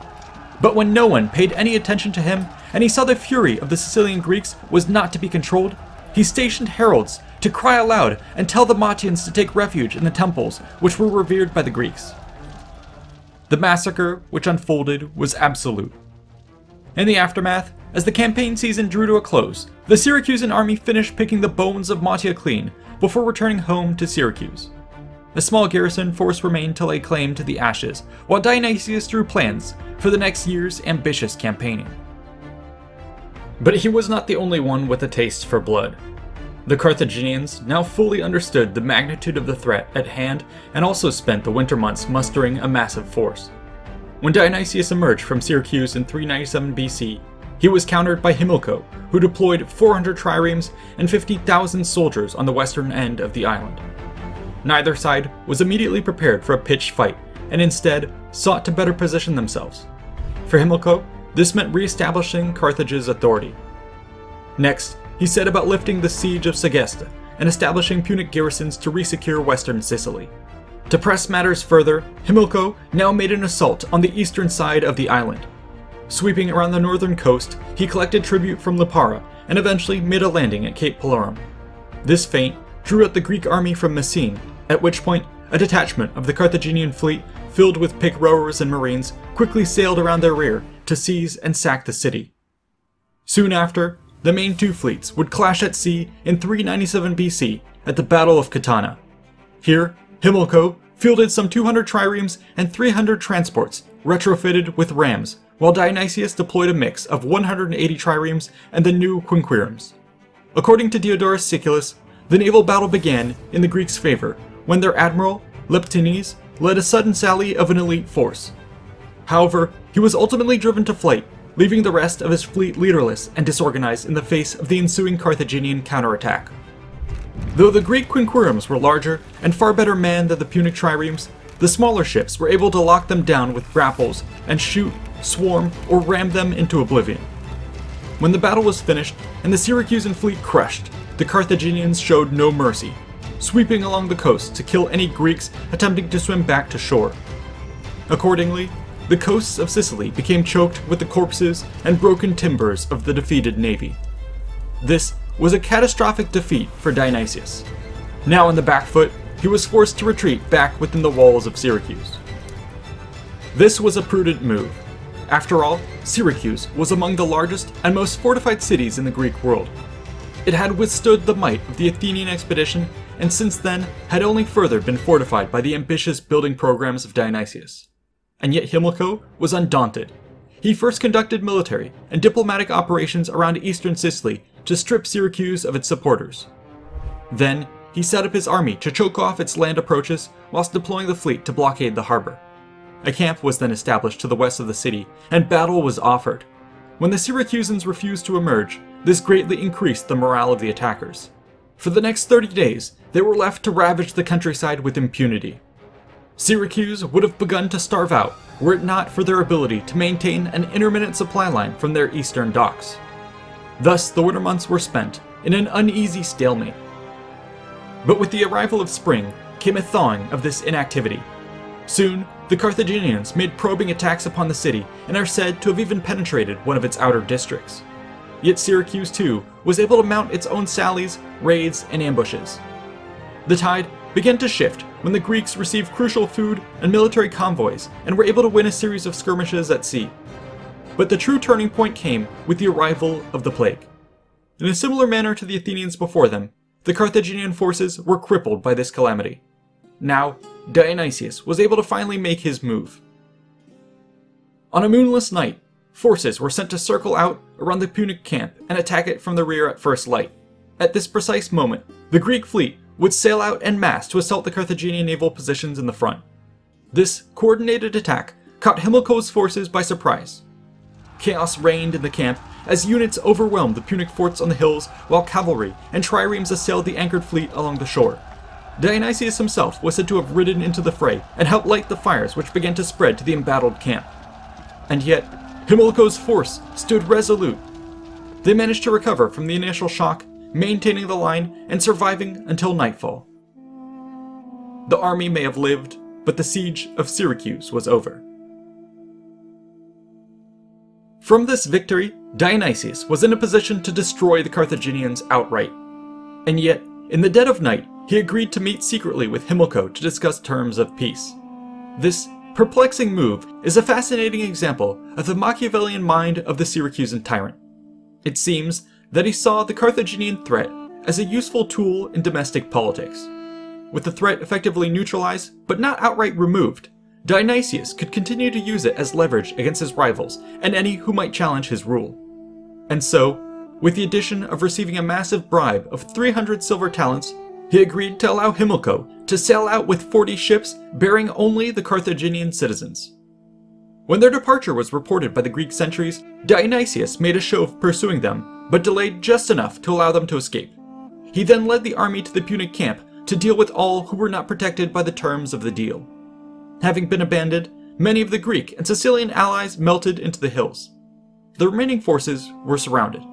But when no one paid any attention to him, and he saw the fury of the Sicilian Greeks was not to be controlled, he stationed heralds to cry aloud and tell the Mattians to take refuge in the temples which were revered by the Greeks. The massacre which unfolded was absolute. In the aftermath, as the campaign season drew to a close, the Syracusan army finished picking the bones of Mattia clean before returning home to Syracuse. A small garrison force remained to lay claim to the ashes, while Dionysius drew plans for the next year's ambitious campaigning. But he was not the only one with a taste for blood. The Carthaginians now fully understood the magnitude of the threat at hand and also spent the winter months mustering a massive force. When Dionysius emerged from Syracuse in 397 BC, he was countered by Himilco, who deployed 400 triremes and 50,000 soldiers on the western end of the island. Neither side was immediately prepared for a pitched fight, and instead sought to better position themselves. For Himilco, this meant re-establishing Carthage's authority. Next, he set about lifting the siege of Segesta and establishing Punic garrisons to re-secure western Sicily. To press matters further, Himilco now made an assault on the eastern side of the island. Sweeping around the northern coast, he collected tribute from Lipara and eventually made a landing at Cape Palorum. This feint drew out the Greek army from Messene, at which point a detachment of the Carthaginian fleet filled with pick rowers and marines quickly sailed around their rear to seize and sack the city. Soon after, the main two fleets would clash at sea in 397 BC at the Battle of Catana. Here, Himilco fielded some 200 triremes and 300 transports retrofitted with rams, while Dionysius deployed a mix of 180 triremes and the new quinqueremes. According to Diodorus Siculus, the naval battle began in the Greeks' favor when their admiral, Leptines, led a sudden sally of an elite force. However, he was ultimately driven to flight, leaving the rest of his fleet leaderless and disorganized in the face of the ensuing Carthaginian counterattack. Though the Greek quinqueremes were larger and far better manned than the Punic triremes, the smaller ships were able to lock them down with grapples and shoot, swarm, or ram them into oblivion. When the battle was finished and the Syracusan fleet crushed, the Carthaginians showed no mercy, sweeping along the coast to kill any Greeks attempting to swim back to shore. Accordingly, the coasts of Sicily became choked with the corpses and broken timbers of the defeated navy. This was a catastrophic defeat for Dionysius. Now on the back foot, he was forced to retreat back within the walls of Syracuse. This was a prudent move. After all, Syracuse was among the largest and most fortified cities in the Greek world. It had withstood the might of the Athenian expedition, and since then had only further been fortified by the ambitious building programs of Dionysius. And yet Himilco was undaunted. He first conducted military and diplomatic operations around eastern Sicily to strip Syracuse of its supporters. Then, he set up his army to choke off its land approaches whilst deploying the fleet to blockade the harbor. A camp was then established to the west of the city, and battle was offered. When the Syracusans refused to emerge, this greatly increased the morale of the attackers. For the next 30 days, they were left to ravage the countryside with impunity. Syracuse would have begun to starve out were it not for their ability to maintain an intermittent supply line from their eastern docks. Thus, the winter months were spent in an uneasy stalemate. But with the arrival of spring came a thawing of this inactivity. Soon, the Carthaginians made probing attacks upon the city and are said to have even penetrated one of its outer districts. Yet Syracuse too was able to mount its own sallies, raids, and ambushes. The tide began to shift when the Greeks received crucial food and military convoys and were able to win a series of skirmishes at sea. But the true turning point came with the arrival of the plague. In a similar manner to the Athenians before them, the Carthaginian forces were crippled by this calamity. Now, Dionysius was able to finally make his move. On a moonless night, forces were sent to circle out around the Punic camp and attack it from the rear at first light. At this precise moment, the Greek fleet would sail out en masse to assault the Carthaginian naval positions in the front. This coordinated attack caught Himilco's forces by surprise. Chaos reigned in the camp as units overwhelmed the Punic forts on the hills while cavalry and triremes assailed the anchored fleet along the shore. Dionysius himself was said to have ridden into the fray and helped light the fires which began to spread to the embattled camp. And yet, Himilco's force stood resolute. They managed to recover from the initial shock, maintaining the line and surviving until nightfall. The army may have lived, but the siege of Syracuse was over. From this victory, Dionysius was in a position to destroy the Carthaginians outright. And yet, in the dead of night, he agreed to meet secretly with Himilco to discuss terms of peace. This perplexing move is a fascinating example of the Machiavellian mind of the Syracusan tyrant. It seems that he saw the Carthaginian threat as a useful tool in domestic politics. With the threat effectively neutralized, but not outright removed, Dionysius could continue to use it as leverage against his rivals and any who might challenge his rule. And so, with the addition of receiving a massive bribe of 300 silver talents, he agreed to allow Himilco to sail out with 40 ships bearing only the Carthaginian citizens. When their departure was reported by the Greek sentries, Dionysius made a show of pursuing them, but delayed just enough to allow them to escape. He then led the army to the Punic camp to deal with all who were not protected by the terms of the deal. Having been abandoned, many of the Greek and Sicilian allies melted into the hills. The remaining forces were surrounded.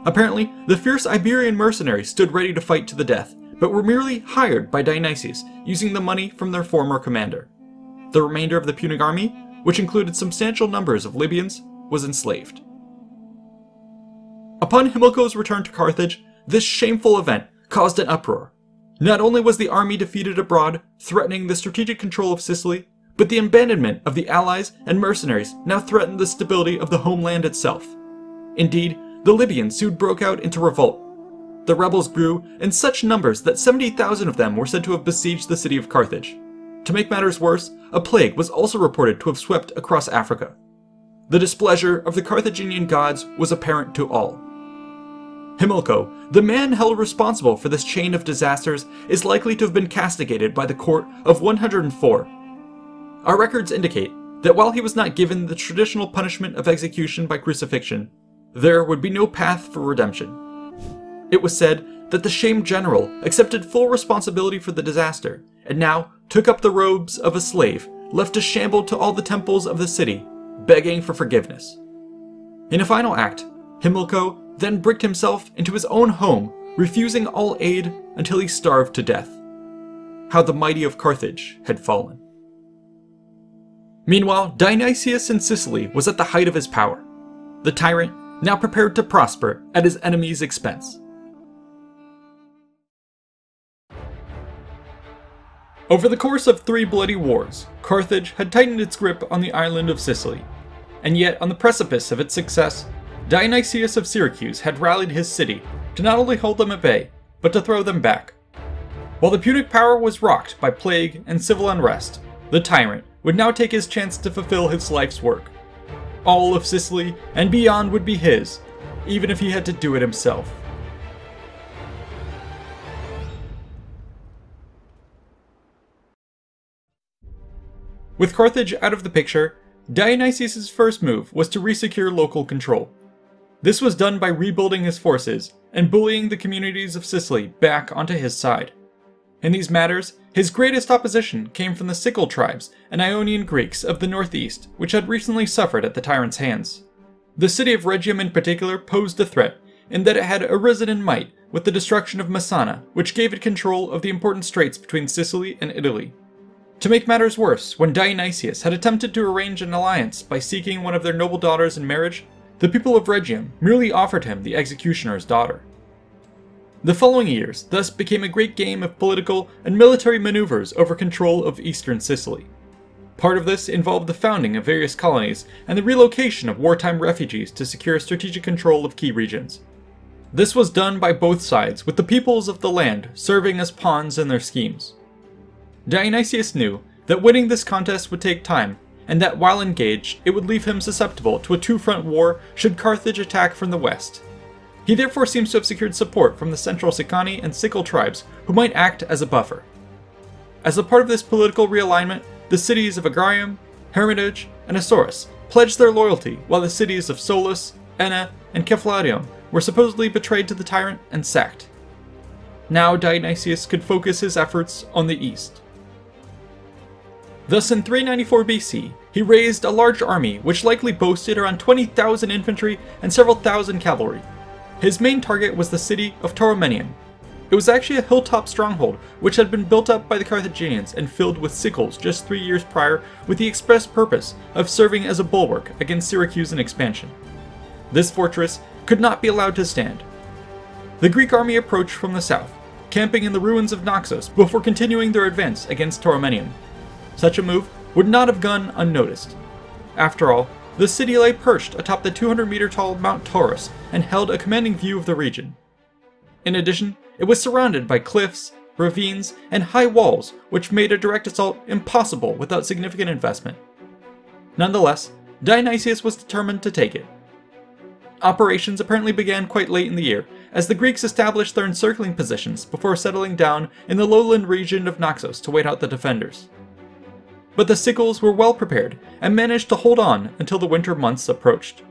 Apparently, the fierce Iberian mercenaries stood ready to fight to the death, but were merely hired by Dionysius using the money from their former commander. The remainder of the Punic army, which included substantial numbers of Libyans, was enslaved. Upon Himilco's return to Carthage, this shameful event caused an uproar. Not only was the army defeated abroad, threatening the strategic control of Sicily, but the abandonment of the allies and mercenaries now threatened the stability of the homeland itself. Indeed, the Libyans soon broke out into revolt. The rebels grew in such numbers that 70,000 of them were said to have besieged the city of Carthage. To make matters worse, a plague was also reported to have swept across Africa. The displeasure of the Carthaginian gods was apparent to all. Himilco, the man held responsible for this chain of disasters, is likely to have been castigated by the court of 104. Our records indicate that while he was not given the traditional punishment of execution by crucifixion, there would be no path for redemption. It was said that the shamed general accepted full responsibility for the disaster, and now took up the robes of a slave, left to shamble to all the temples of the city, begging for forgiveness. In a final act, Himilco then bricked himself into his own home, refusing all aid until he starved to death. How the mighty of Carthage had fallen. Meanwhile, Dionysius in Sicily was at the height of his power. The tyrant now prepared to prosper at his enemy's expense. Over the course of 3 bloody wars, Carthage had tightened its grip on the island of Sicily, and yet on the precipice of its success, Dionysius of Syracuse had rallied his city to not only hold them at bay, but to throw them back. While the Punic power was rocked by plague and civil unrest, the tyrant would now take his chance to fulfill his life's work. All of Sicily and beyond would be his, even if he had to do it himself. With Carthage out of the picture, Dionysius' first move was to resecure local control. This was done by rebuilding his forces and bullying the communities of Sicily back onto his side. In these matters, his greatest opposition came from the Sicyl tribes and Ionian Greeks of the northeast, which had recently suffered at the tyrant's hands. The city of Rhegium in particular posed a threat, in that it had arisen in might with the destruction of Messana, which gave it control of the important straits between Sicily and Italy. To make matters worse, when Dionysius had attempted to arrange an alliance by seeking one of their noble daughters in marriage, the people of Rhegium merely offered him the executioner's daughter. The following years thus became a great game of political and military maneuvers over control of eastern Sicily. Part of this involved the founding of various colonies and the relocation of wartime refugees to secure strategic control of key regions. This was done by both sides, with the peoples of the land serving as pawns in their schemes. Dionysius knew that winning this contest would take time, and that while engaged, it would leave him susceptible to a two-front war should Carthage attack from the west. He therefore seems to have secured support from the central Sicani and Sicyl tribes, who might act as a buffer. As a part of this political realignment, the cities of Agrarium, Hermitage, and Asorus pledged their loyalty, while the cities of Solus, Enna, and Keflarium were supposedly betrayed to the tyrant and sacked. Now Dionysius could focus his efforts on the east. Thus in 394 BC, he raised a large army which likely boasted around 20,000 infantry and several thousand cavalry. His main target was the city of Tauromenium. It was actually a hilltop stronghold which had been built up by the Carthaginians and filled with sickles just 3 years prior with the express purpose of serving as a bulwark against Syracusan expansion. This fortress could not be allowed to stand. The Greek army approached from the south, camping in the ruins of Naxos before continuing their advance against Tauromenium. Such a move would not have gone unnoticed. After all, the city lay perched atop the 200-meter tall Mount Taurus and held a commanding view of the region. In addition, it was surrounded by cliffs, ravines, and high walls which made a direct assault impossible without significant investment. Nonetheless, Dionysius was determined to take it. Operations apparently began quite late in the year, as the Greeks established their encircling positions before settling down in the lowland region of Naxos to wait out the defenders. But the Sicyls were well prepared and managed to hold on until the winter months approached.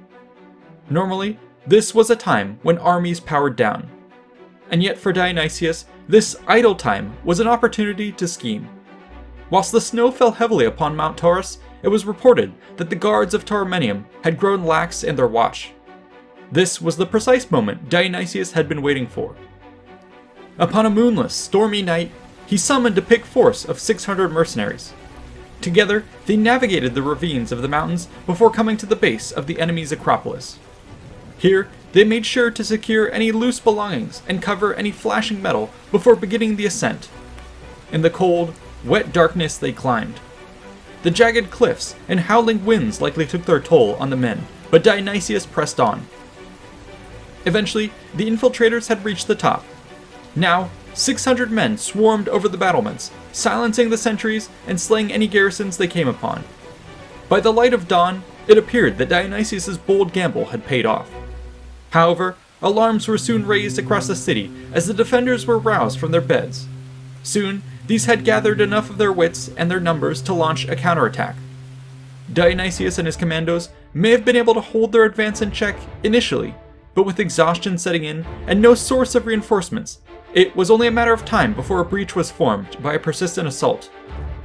Normally, this was a time when armies powered down. And yet for Dionysius, this idle time was an opportunity to scheme. Whilst the snow fell heavily upon Mount Taurus, it was reported that the guards of Tauromenium had grown lax in their watch. This was the precise moment Dionysius had been waiting for. Upon a moonless, stormy night, he summoned a picked force of 600 mercenaries. Together, they navigated the ravines of the mountains before coming to the base of the enemy's Acropolis. Here, they made sure to secure any loose belongings and cover any flashing metal before beginning the ascent. In the cold, wet darkness they climbed. The jagged cliffs and howling winds likely took their toll on the men, but Dionysius pressed on. Eventually, the infiltrators had reached the top. Now, 600 men swarmed over the battlements, silencing the sentries and slaying any garrisons they came upon. By the light of dawn, it appeared that Dionysius' bold gamble had paid off. However, alarms were soon raised across the city as the defenders were roused from their beds. Soon, these had gathered enough of their wits and their numbers to launch a counterattack. Dionysius and his commandos may have been able to hold their advance in check initially, but with exhaustion setting in and no source of reinforcements, it was only a matter of time before a breach was formed by a persistent assault.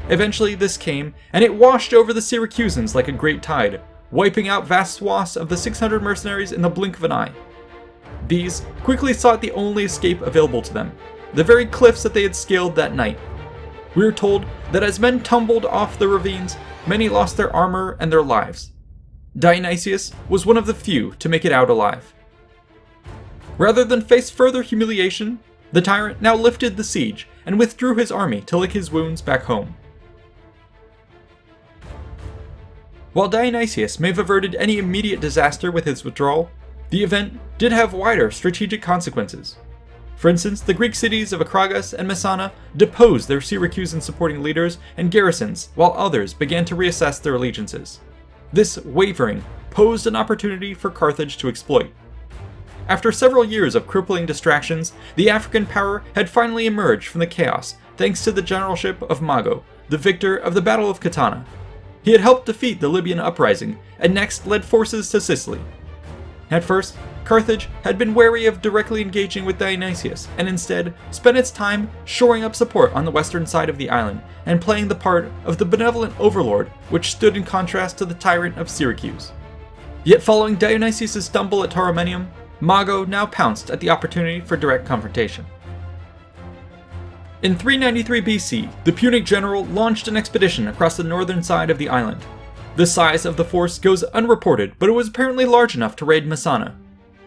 Eventually this came, and it washed over the Syracusans like a great tide, wiping out vast swaths of the 600 mercenaries in the blink of an eye. These quickly sought the only escape available to them, the very cliffs that they had scaled that night. We are told that as men tumbled off the ravines, many lost their armor and their lives. Dionysius was one of the few to make it out alive. Rather than face further humiliation, the tyrant now lifted the siege and withdrew his army to lick his wounds back home. While Dionysius may have averted any immediate disaster with his withdrawal, the event did have wider strategic consequences. For instance, the Greek cities of Acragas and Messana deposed their Syracusan supporting leaders and garrisons, while others began to reassess their allegiances. This wavering posed an opportunity for Carthage to exploit. After several years of crippling distractions, the African power had finally emerged from the chaos thanks to the generalship of Mago, the victor of the Battle of Catana. He had helped defeat the Libyan uprising and next led forces to Sicily. At first, Carthage had been wary of directly engaging with Dionysius and instead spent its time shoring up support on the western side of the island and playing the part of the benevolent overlord which stood in contrast to the tyrant of Syracuse. Yet following Dionysius' stumble at Tauromenium, Mago now pounced at the opportunity for direct confrontation. In 393 BC, the Punic general launched an expedition across the northern side of the island. The size of the force goes unreported, but it was apparently large enough to raid Messana.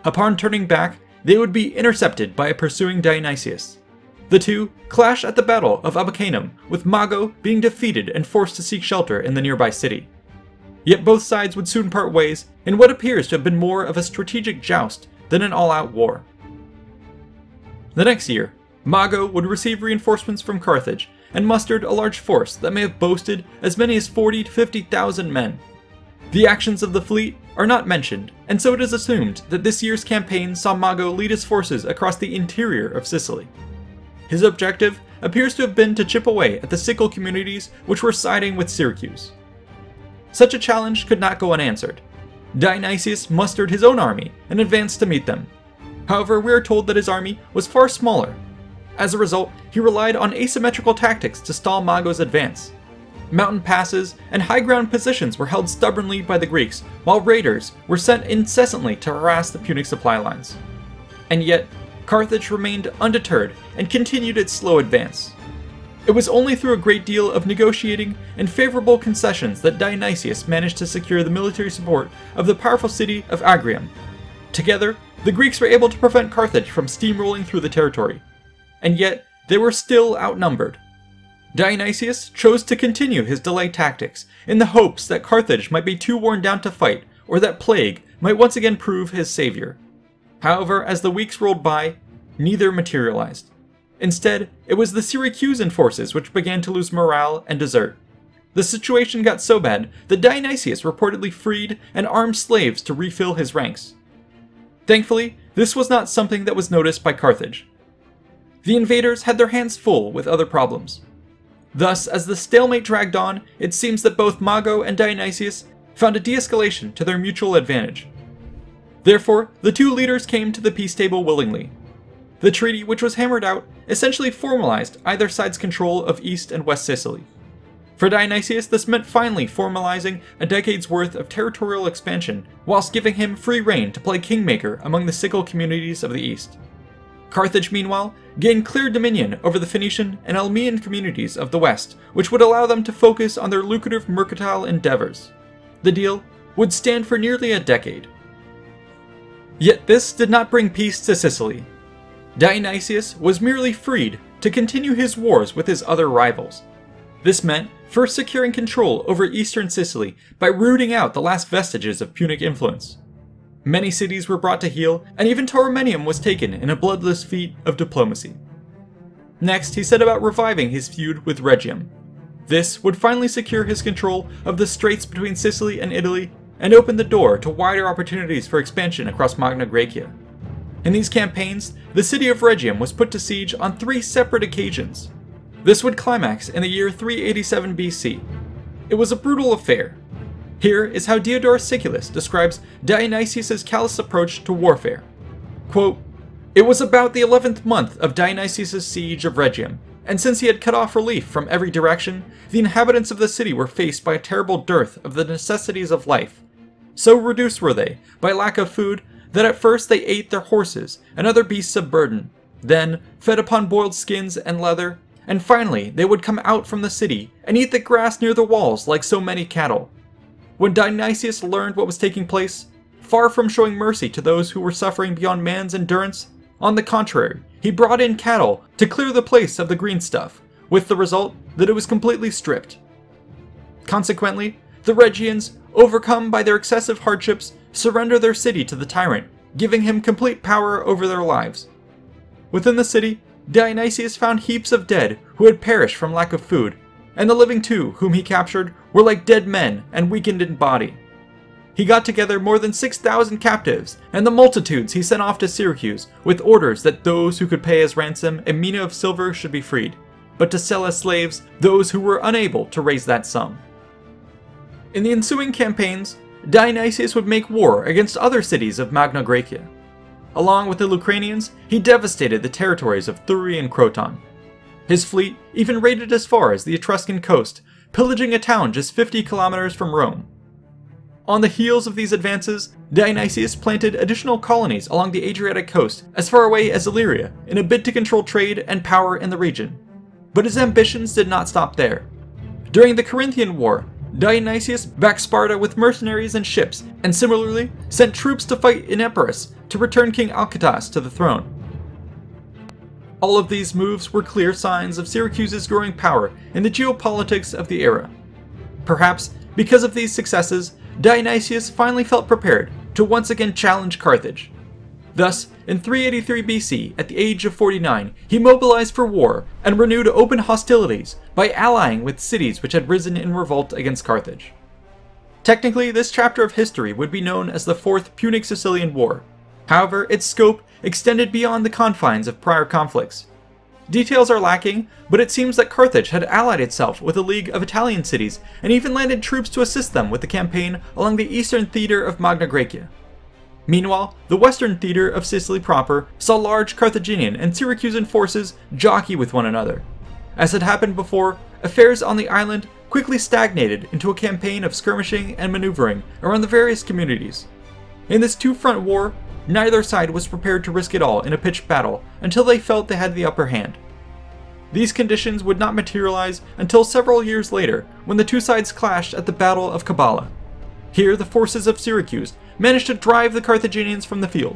Upon turning back, they would be intercepted by a pursuing Dionysius. The two clash at the Battle of Abacanum, with Mago being defeated and forced to seek shelter in the nearby city. Yet both sides would soon part ways in what appears to have been more of a strategic joust than an all-out war. The next year, Mago would receive reinforcements from Carthage and mustered a large force that may have boasted as many as 40,000 to 50,000 men. The actions of the fleet are not mentioned, and so it is assumed that this year's campaign saw Mago lead his forces across the interior of Sicily. His objective appears to have been to chip away at the Sicyl communities which were siding with Syracuse. Such a challenge could not go unanswered. Dionysius mustered his own army and advanced to meet them. However, we are told that his army was far smaller. As a result, he relied on asymmetrical tactics to stall Mago's advance. Mountain passes and high ground positions were held stubbornly by the Greeks, while raiders were sent incessantly to harass the Punic supply lines. And yet, Carthage remained undeterred and continued its slow advance. It was only through a great deal of negotiating and favorable concessions that Dionysius managed to secure the military support of the powerful city of Agrium. Together, the Greeks were able to prevent Carthage from steamrolling through the territory. And yet, they were still outnumbered. Dionysius chose to continue his delay tactics in the hopes that Carthage might be too worn down to fight, or that plague might once again prove his savior. However, as the weeks rolled by, neither materialized. Instead, it was the Syracusan forces which began to lose morale and desert. The situation got so bad that Dionysius reportedly freed and armed slaves to refill his ranks. Thankfully, this was not something that was noticed by Carthage. The invaders had their hands full with other problems. Thus, as the stalemate dragged on, it seems that both Mago and Dionysius found a de-escalation to their mutual advantage. Therefore, the two leaders came to the peace table willingly. The treaty, which was hammered out, essentially formalized either side's control of East and West Sicily. For Dionysius, this meant finally formalizing a decade's worth of territorial expansion, whilst giving him free rein to play kingmaker among the Sicyl communities of the East. Carthage, meanwhile, gained clear dominion over the Phoenician and Elmian communities of the West, which would allow them to focus on their lucrative mercantile endeavors. The deal would stand for nearly a decade. Yet this did not bring peace to Sicily. Dionysius was merely freed to continue his wars with his other rivals. This meant first securing control over eastern Sicily by rooting out the last vestiges of Punic influence. Many cities were brought to heel, and even Tauromenium was taken in a bloodless feat of diplomacy. Next, he set about reviving his feud with Rhegium. This would finally secure his control of the straits between Sicily and Italy and open the door to wider opportunities for expansion across Magna Graecia. In these campaigns, the city of Rhegium was put to siege on 3 separate occasions. This would climax in the year 387 BC. It was a brutal affair. Here is how Diodorus Siculus describes Dionysius' callous approach to warfare. Quote, "It was about the 11th month of Dionysius' siege of Rhegium, and since he had cut off relief from every direction, the inhabitants of the city were faced by a terrible dearth of the necessities of life. So reduced were they, by lack of food, that at first they ate their horses and other beasts of burden, then fed upon boiled skins and leather, and finally they would come out from the city and eat the grass near the walls like so many cattle. When Dionysius learned what was taking place, far from showing mercy to those who were suffering beyond man's endurance, on the contrary, he brought in cattle to clear the place of the green stuff, with the result that it was completely stripped. Consequently, the Rhegians, overcome by their excessive hardships, surrender their city to the tyrant, giving him complete power over their lives. Within the city, Dionysius found heaps of dead who had perished from lack of food, and the living too, whom he captured, were like dead men and weakened in body. He got together more than 6,000 captives, and the multitudes he sent off to Syracuse, with orders that those who could pay as ransom a mina of silver should be freed, but to sell as slaves those who were unable to raise that sum. In the ensuing campaigns, Dionysius would make war against other cities of Magna Graecia. Along with the Lucranians, he devastated the territories of Thurii and Croton. His fleet even raided as far as the Etruscan coast, pillaging a town just 50 kilometers from Rome. On the heels of these advances, Dionysius planted additional colonies along the Adriatic coast as far away as Illyria in a bid to control trade and power in the region. But his ambitions did not stop there. During the Corinthian War, Dionysius backed Sparta with mercenaries and ships, and similarly sent troops to fight in Epirus to return King Alcetas to the throne. All of these moves were clear signs of Syracuse's growing power in the geopolitics of the era. Perhaps because of these successes, Dionysius finally felt prepared to once again challenge Carthage. Thus, in 383 BC, at the age of 49, he mobilized for war and renewed open hostilities by allying with cities which had risen in revolt against Carthage. Technically, this chapter of history would be known as the Fourth Punic-Sicilian War. However, its scope extended beyond the confines of prior conflicts. Details are lacking, but it seems that Carthage had allied itself with a league of Italian cities and even landed troops to assist them with the campaign along the eastern theater of Magna Graecia. Meanwhile, the western theater of Sicily proper saw large Carthaginian and Syracusan forces jockey with one another. As had happened before, affairs on the island quickly stagnated into a campaign of skirmishing and maneuvering around the various communities. In this two-front war, neither side was prepared to risk it all in a pitched battle until they felt they had the upper hand. These conditions would not materialize until several years later, when the two sides clashed at the Battle of Cabala. Here, the forces of Syracuse managed to drive the Carthaginians from the field.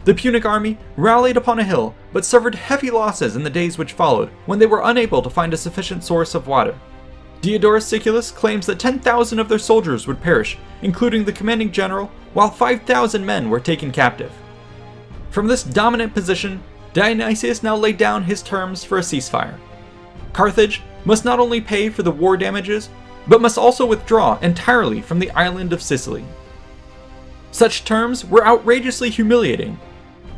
The Punic army rallied upon a hill, but suffered heavy losses in the days which followed, when they were unable to find a sufficient source of water. Diodorus Siculus claims that 10,000 of their soldiers would perish, including the commanding general, while 5,000 men were taken captive. From this dominant position, Dionysius now laid down his terms for a ceasefire. Carthage must not only pay for the war damages, but must also withdraw entirely from the island of Sicily. Such terms were outrageously humiliating.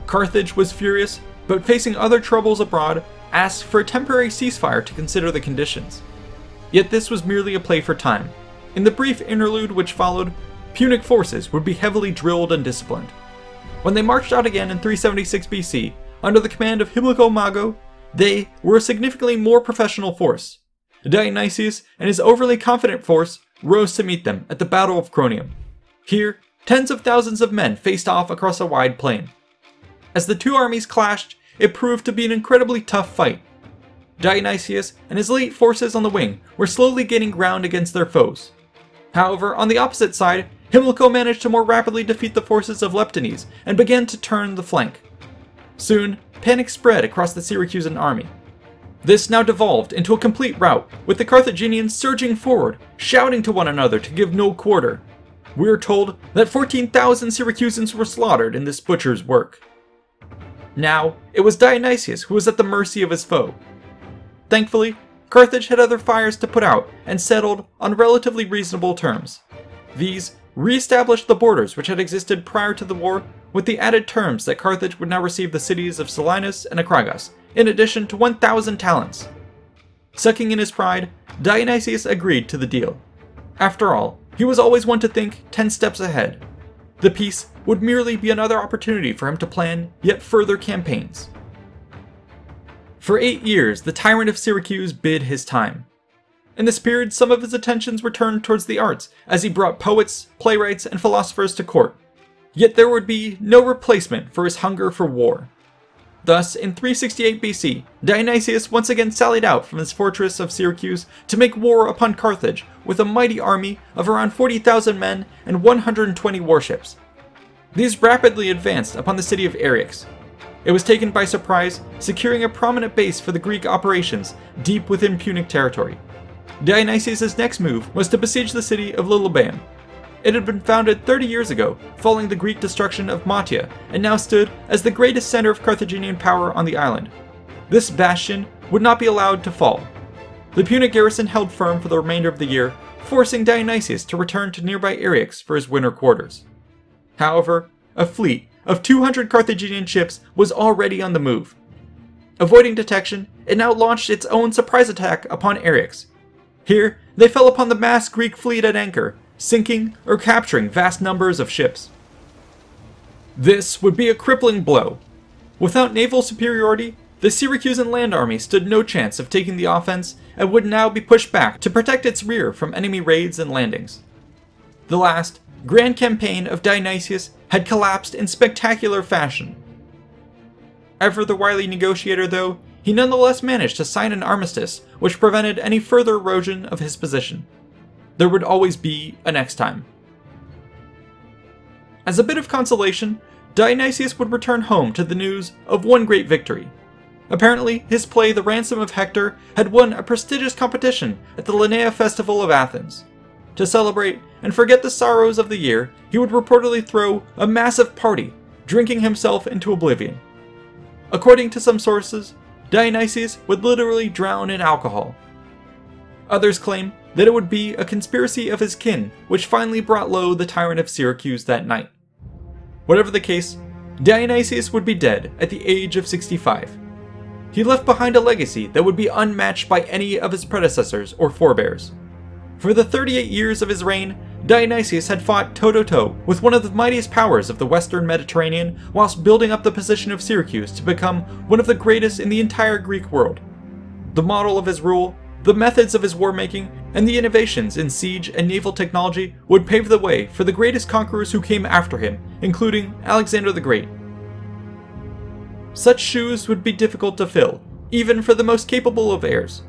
Carthage was furious, but facing other troubles abroad, asked for a temporary ceasefire to consider the conditions. Yet this was merely a play for time. In the brief interlude which followed, Punic forces would be heavily drilled and disciplined. When they marched out again in 376 BC, under the command of Himilco Mago, they were a significantly more professional force. Dionysius and his overly confident force rose to meet them at the Battle of Cronium. Here, tens of thousands of men faced off across a wide plain. As the two armies clashed, it proved to be an incredibly tough fight. Dionysius and his elite forces on the wing were slowly gaining ground against their foes. However, on the opposite side, Himilco managed to more rapidly defeat the forces of Leptines and began to turn the flank. Soon, panic spread across the Syracusan army. This now devolved into a complete rout, with the Carthaginians surging forward, shouting to one another to give no quarter. we are told that 14,000 Syracusans were slaughtered in this butcher's work. Now, it was Dionysius who was at the mercy of his foe. Thankfully, Carthage had other fires to put out and settled on relatively reasonable terms. These re-established the borders which had existed prior to the war, with the added terms that Carthage would now receive the cities of Selinus and Acragas, in addition to 1,000 talents. Sucking in his pride, Dionysius agreed to the deal. After all, he was always one to think 10 steps ahead. The peace would merely be another opportunity for him to plan yet further campaigns. For 8 years, the tyrant of Syracuse bid his time. In this period, some of his attentions were turned towards the arts, as he brought poets, playwrights, and philosophers to court. Yet there would be no replacement for his hunger for war. Thus, in 368 BC, Dionysius once again sallied out from his fortress of Syracuse to make war upon Carthage with a mighty army of around 40,000 men and 120 warships. These rapidly advanced upon the city of Eryx. It was taken by surprise, securing a prominent base for the Greek operations deep within Punic territory. Dionysius' next move was to besiege the city of Lilybaeum. It had been founded 30 years ago, following the Greek destruction of Mattia, and now stood as the greatest center of Carthaginian power on the island. This bastion would not be allowed to fall. The Punic garrison held firm for the remainder of the year, forcing Dionysius to return to nearby Eryx for his winter quarters. However, a fleet of 200 Carthaginian ships was already on the move. Avoiding detection, it now launched its own surprise attack upon Eryx. Here, they fell upon the massed Greek fleet at anchor, sinking or capturing vast numbers of ships. This would be a crippling blow. Without naval superiority, the Syracusan land army stood no chance of taking the offense and would now be pushed back to protect its rear from enemy raids and landings. The last grand campaign of Dionysius had collapsed in spectacular fashion. Ever the wily negotiator though, he nonetheless managed to sign an armistice which prevented any further erosion of his position. There would always be a next time. As a bit of consolation, Dionysius would return home to the news of one great victory. Apparently, his play The Ransom of Hector had won a prestigious competition at the Linnea Festival of Athens. To celebrate and forget the sorrows of the year, he would reportedly throw a massive party, drinking himself into oblivion. According to some sources, Dionysius would literally drown in alcohol. Others claim that it would be a conspiracy of his kin which finally brought low the tyrant of Syracuse that night. Whatever the case, Dionysius would be dead at the age of 65. He left behind a legacy that would be unmatched by any of his predecessors or forebears. For the 38 years of his reign, Dionysius had fought toe-to-toe with one of the mightiest powers of the Western Mediterranean whilst building up the position of Syracuse to become one of the greatest in the entire Greek world. The model of his rule, the methods of his war-making, and the innovations in siege and naval technology would pave the way for the greatest conquerors who came after him, including Alexander the Great. Such shoes would be difficult to fill, even for the most capable of heirs.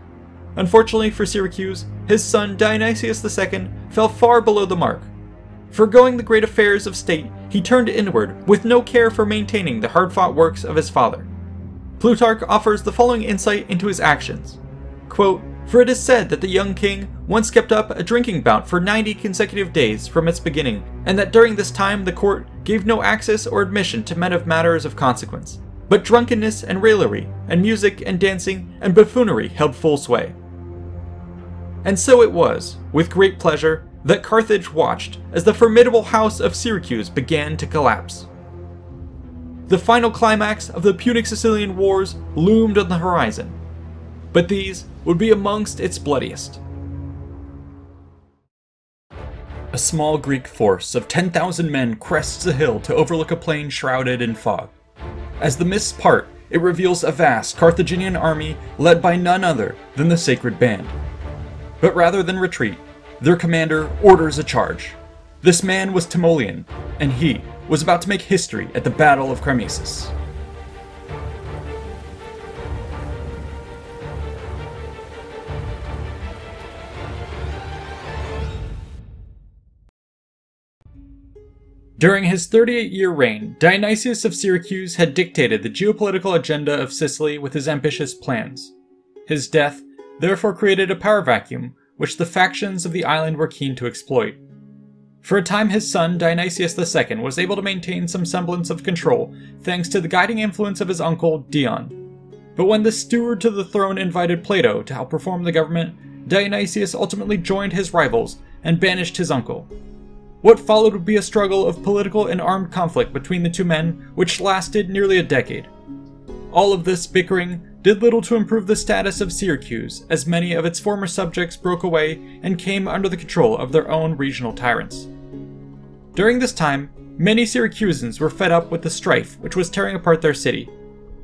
Unfortunately for Syracuse, his son Dionysius II fell far below the mark. Forgoing the great affairs of state, he turned inward with no care for maintaining the hard-fought works of his father. Plutarch offers the following insight into his actions. Quote, "For it is said that the young king once kept up a drinking bout for 90 consecutive days from its beginning, and that during this time the court gave no access or admission to men of matters of consequence. But drunkenness and raillery, and music and dancing and buffoonery held full sway." And so it was, with great pleasure, that Carthage watched as the formidable house of Syracuse began to collapse. The final climax of the Punic-Sicilian Wars loomed on the horizon, but these would be amongst its bloodiest. A small Greek force of 10,000 men crests a hill to overlook a plain shrouded in fog. As the mists part, it reveals a vast Carthaginian army led by none other than the Sacred Band. But rather than retreat, their commander orders a charge. This man was Timoleon, and he was about to make history at the Battle of Chrymesis. During his 38-year reign, Dionysius of Syracuse had dictated the geopolitical agenda of Sicily with his ambitious plans. His death therefore created a power vacuum which the factions of the island were keen to exploit. For a time, his son, Dionysius II, was able to maintain some semblance of control thanks to the guiding influence of his uncle, Dion. But when the steward to the throne invited Plato to help reform the government, Dionysius ultimately joined his rivals and banished his uncle. What followed would be a struggle of political and armed conflict between the two men, which lasted nearly a decade. All of this bickering did little to improve the status of Syracuse, as many of its former subjects broke away and came under the control of their own regional tyrants. During this time, many Syracusans were fed up with the strife which was tearing apart their city.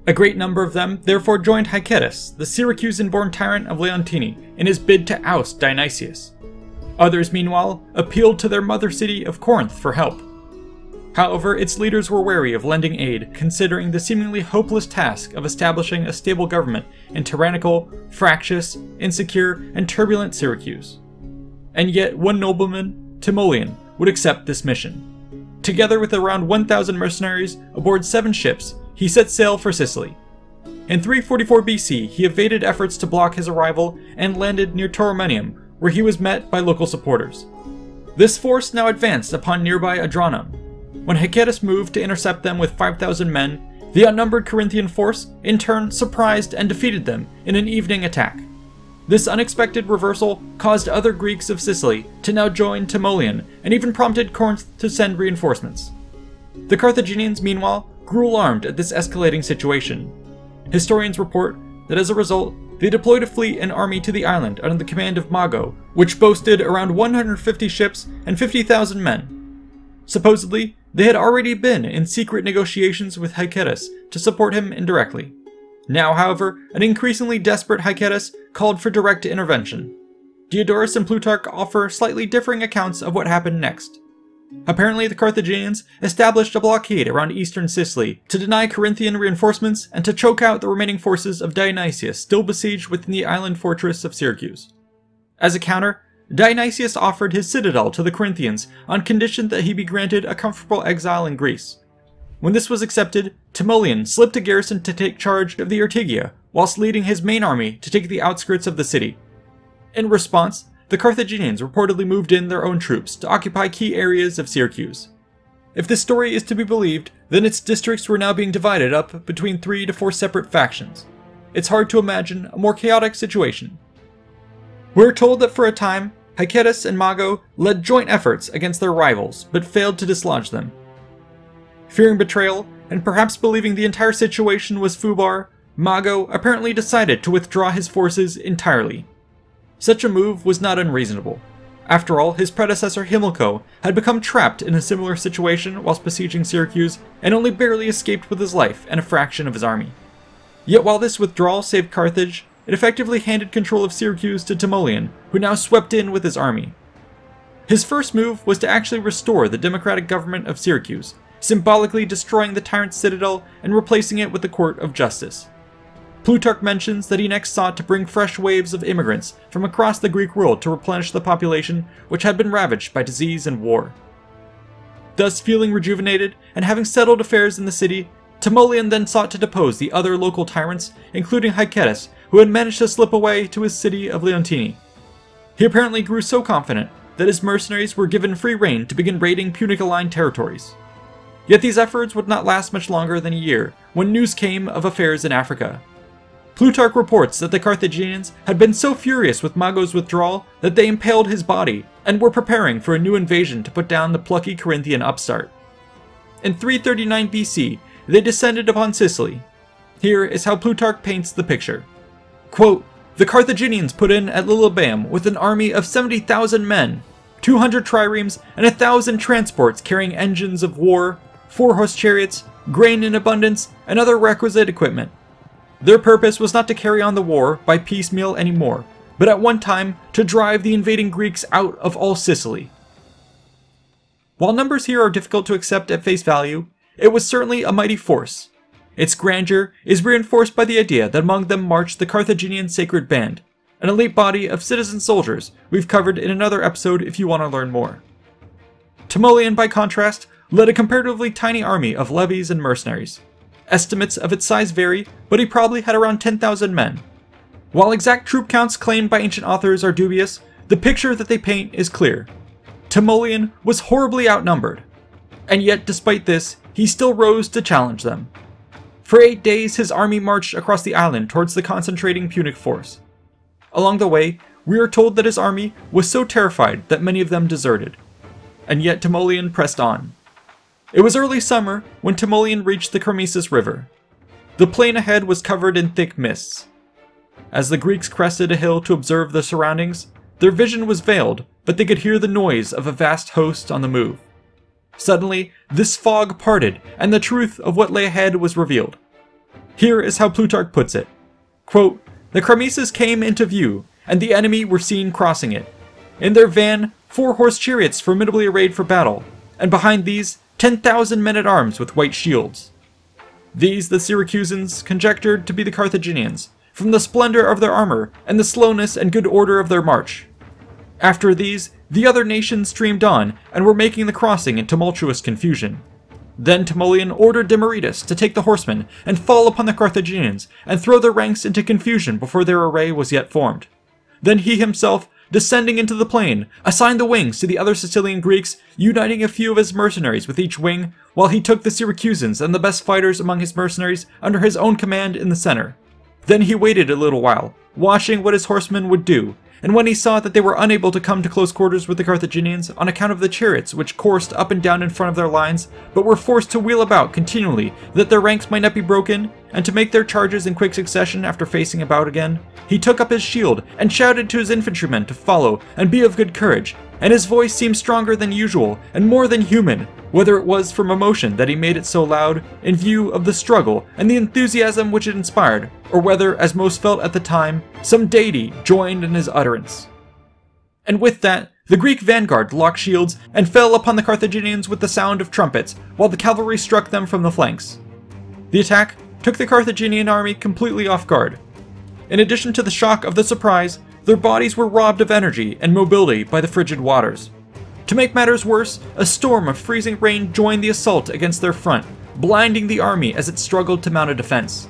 A great number of them therefore joined Hicetus, the Syracusan-born tyrant of Leontini, in his bid to oust Dionysius. Others, meanwhile, appealed to their mother city of Corinth for help. However, its leaders were wary of lending aid, considering the seemingly hopeless task of establishing a stable government in tyrannical, fractious, insecure, and turbulent Syracuse. And yet one nobleman, Timoleon, would accept this mission. Together with around 1,000 mercenaries aboard 7 ships, he set sail for Sicily. In 344 BC, he evaded efforts to block his arrival and landed near Tauromenium, where he was met by local supporters. This force now advanced upon nearby Adranum. When Hicetus moved to intercept them with 5,000 men, the outnumbered Corinthian force in turn surprised and defeated them in an evening attack. This unexpected reversal caused other Greeks of Sicily to now join Timoleon and even prompted Corinth to send reinforcements. The Carthaginians, meanwhile, grew alarmed at this escalating situation. Historians report that as a result, they deployed a fleet and army to the island under the command of Mago, which boasted around 150 ships and 50,000 men. Supposedly, they had already been in secret negotiations with Hicetus to support him indirectly. Now, however, an increasingly desperate Hicetus called for direct intervention. Diodorus and Plutarch offer slightly differing accounts of what happened next. Apparently, the Carthaginians established a blockade around eastern Sicily to deny Corinthian reinforcements and to choke out the remaining forces of Dionysius still besieged within the island fortress of Syracuse. As a counter, Dionysius offered his citadel to the Corinthians on condition that he be granted a comfortable exile in Greece. When this was accepted, Timoleon slipped a garrison to take charge of the Ortygia, whilst leading his main army to take the outskirts of the city. In response, the Carthaginians reportedly moved in their own troops to occupy key areas of Syracuse. If this story is to be believed, then its districts were now being divided up between 3 to 4 separate factions. It's hard to imagine a more chaotic situation. We're told that for a time, Hicetus and Mago led joint efforts against their rivals, but failed to dislodge them. Fearing betrayal, and perhaps believing the entire situation was foobar, Mago apparently decided to withdraw his forces entirely. Such a move was not unreasonable. After all, his predecessor Himilco had become trapped in a similar situation whilst besieging Syracuse and only barely escaped with his life and a fraction of his army. Yet while this withdrawal saved Carthage, it effectively handed control of Syracuse to Timoleon, who now swept in with his army. His first move was to actually restore the democratic government of Syracuse, symbolically destroying the tyrant's citadel and replacing it with the court of justice. Plutarch mentions that he next sought to bring fresh waves of immigrants from across the Greek world to replenish the population which had been ravaged by disease and war. Thus feeling rejuvenated and having settled affairs in the city, Timoleon then sought to depose the other local tyrants, including Hicetus, who had managed to slip away to his city of Leontini. He apparently grew so confident that his mercenaries were given free rein to begin raiding Punic-aligned territories. Yet these efforts would not last much longer than a year, when news came of affairs in Africa. Plutarch reports that the Carthaginians had been so furious with Mago's withdrawal that they impaled his body, and were preparing for a new invasion to put down the plucky Corinthian upstart. In 339 BC, they descended upon Sicily. Here is how Plutarch paints the picture. Quote, "The Carthaginians put in at Lilybaeum with an army of 70,000 men, 200 triremes, and 1,000 transports carrying engines of war, 4-horse chariots, grain in abundance, and other requisite equipment. Their purpose was not to carry on the war by piecemeal anymore, but at one time to drive the invading Greeks out of all Sicily." While numbers here are difficult to accept at face value, it was certainly a mighty force. Its grandeur is reinforced by the idea that among them marched the Carthaginian Sacred Band, an elite body of citizen soldiers we've covered in another episode if you want to learn more. Timoleon, by contrast, led a comparatively tiny army of levies and mercenaries. Estimates of its size vary, but he probably had around 10,000 men. While exact troop counts claimed by ancient authors are dubious, the picture that they paint is clear. Timoleon was horribly outnumbered. And yet, despite this, he still rose to challenge them. For 8 days, his army marched across the island towards the concentrating Punic force. Along the way, we are told that his army was so terrified that many of them deserted. And yet Timoleon pressed on. It was early summer when Timoleon reached the Kermesis River. The plain ahead was covered in thick mists. As the Greeks crested a hill to observe the surroundings, their vision was veiled, but they could hear the noise of a vast host on the move. Suddenly, this fog parted, and the truth of what lay ahead was revealed. Here is how Plutarch puts it. Quote, "The Kermesis came into view, and the enemy were seen crossing it. In their van, 4 horse chariots formidably arrayed for battle, and behind these, 10,000 men-at-arms with white shields. These the Syracusans conjectured to be the Carthaginians, from the splendor of their armor and the slowness and good order of their march. After these, the other nations streamed on, and were making the crossing in tumultuous confusion. Then Timoleon ordered Demaritus to take the horsemen and fall upon the Carthaginians, and throw their ranks into confusion before their array was yet formed. Then he himself, descending into the plain, assigned the wings to the other Sicilian Greeks, uniting a few of his mercenaries with each wing, while he took the Syracusans and the best fighters among his mercenaries under his own command in the center. Then he waited a little while, watching what his horsemen would do, and when he saw that they were unable to come to close quarters with the Carthaginians on account of the chariots which coursed up and down in front of their lines, but were forced to wheel about continually that their ranks might not be broken, and to make their charges in quick succession after facing about again, he took up his shield and shouted to his infantrymen to follow and be of good courage, and his voice seemed stronger than usual and more than human, whether it was from emotion that he made it so loud, in view of the struggle and the enthusiasm which it inspired, or whether, as most felt at the time, some deity joined in his utterance. And with that, the Greek vanguard locked shields and fell upon the Carthaginians with the sound of trumpets, while the cavalry struck them from the flanks. The attack took the Carthaginian army completely off guard. In addition to the shock of the surprise, their bodies were robbed of energy and mobility by the frigid waters. To make matters worse, a storm of freezing rain joined the assault against their front, blinding the army as it struggled to mount a defense.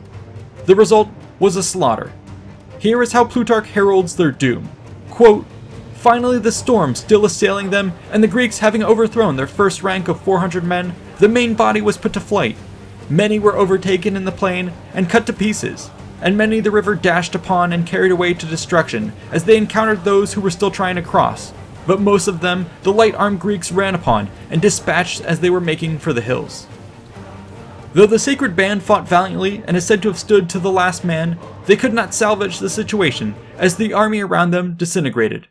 The result was a slaughter. Here is how Plutarch heralds their doom. Quote, "Finally the storm still assailing them, and the Greeks having overthrown their first rank of 400 men, the main body was put to flight. Many were overtaken in the plain and cut to pieces, and many the river dashed upon and carried away to destruction as they encountered those who were still trying to cross. But most of them the light-armed Greeks ran upon and dispatched as they were making for the hills." Though the sacred band fought valiantly and is said to have stood to the last man, they could not salvage the situation as the army around them disintegrated.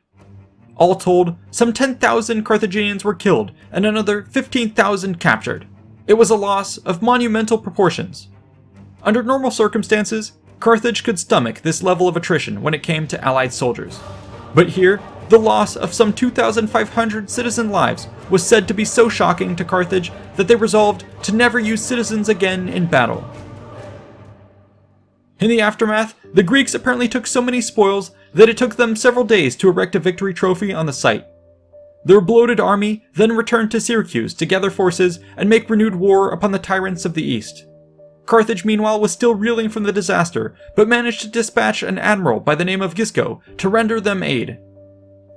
All told, some 10,000 Carthaginians were killed and another 15,000 captured. It was a loss of monumental proportions. Under normal circumstances, Carthage could stomach this level of attrition when it came to allied soldiers. But here, the loss of some 2,500 citizen lives was said to be so shocking to Carthage that they resolved to never use citizens again in battle. In the aftermath, the Greeks apparently took so many spoils that it took them several days to erect a victory trophy on the site. Their bloated army then returned to Syracuse to gather forces and make renewed war upon the tyrants of the East. Carthage meanwhile was still reeling from the disaster, but managed to dispatch an admiral by the name of Gisco to render them aid.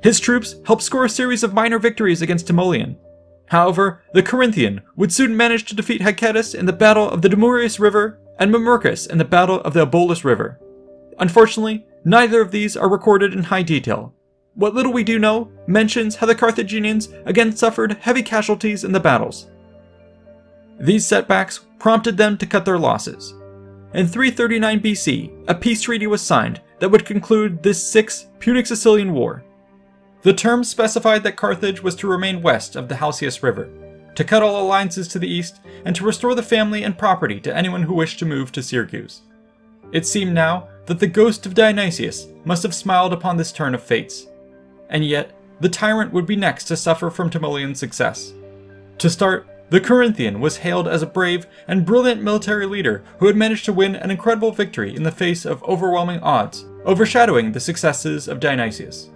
His troops helped score a series of minor victories against Timoleon. However, the Corinthian would soon manage to defeat Hycetus in the Battle of the Demurius River and Mamercus in the Battle of the Abolus River. Unfortunately, neither of these are recorded in high detail. What little we do know mentions how the Carthaginians again suffered heavy casualties in the battles. These setbacks prompted them to cut their losses. In 339 BC, a peace treaty was signed that would conclude this Sixth Punic Sicilian War. The terms specified that Carthage was to remain west of the Halcius River, to cut all alliances to the east, and to restore the family and property to anyone who wished to move to Syracuse. It seemed now that the ghost of Dionysius must have smiled upon this turn of fates. And yet, the tyrant would be next to suffer from Timoleon's success. To start, the Corinthian was hailed as a brave and brilliant military leader who had managed to win an incredible victory in the face of overwhelming odds, overshadowing the successes of Dionysius.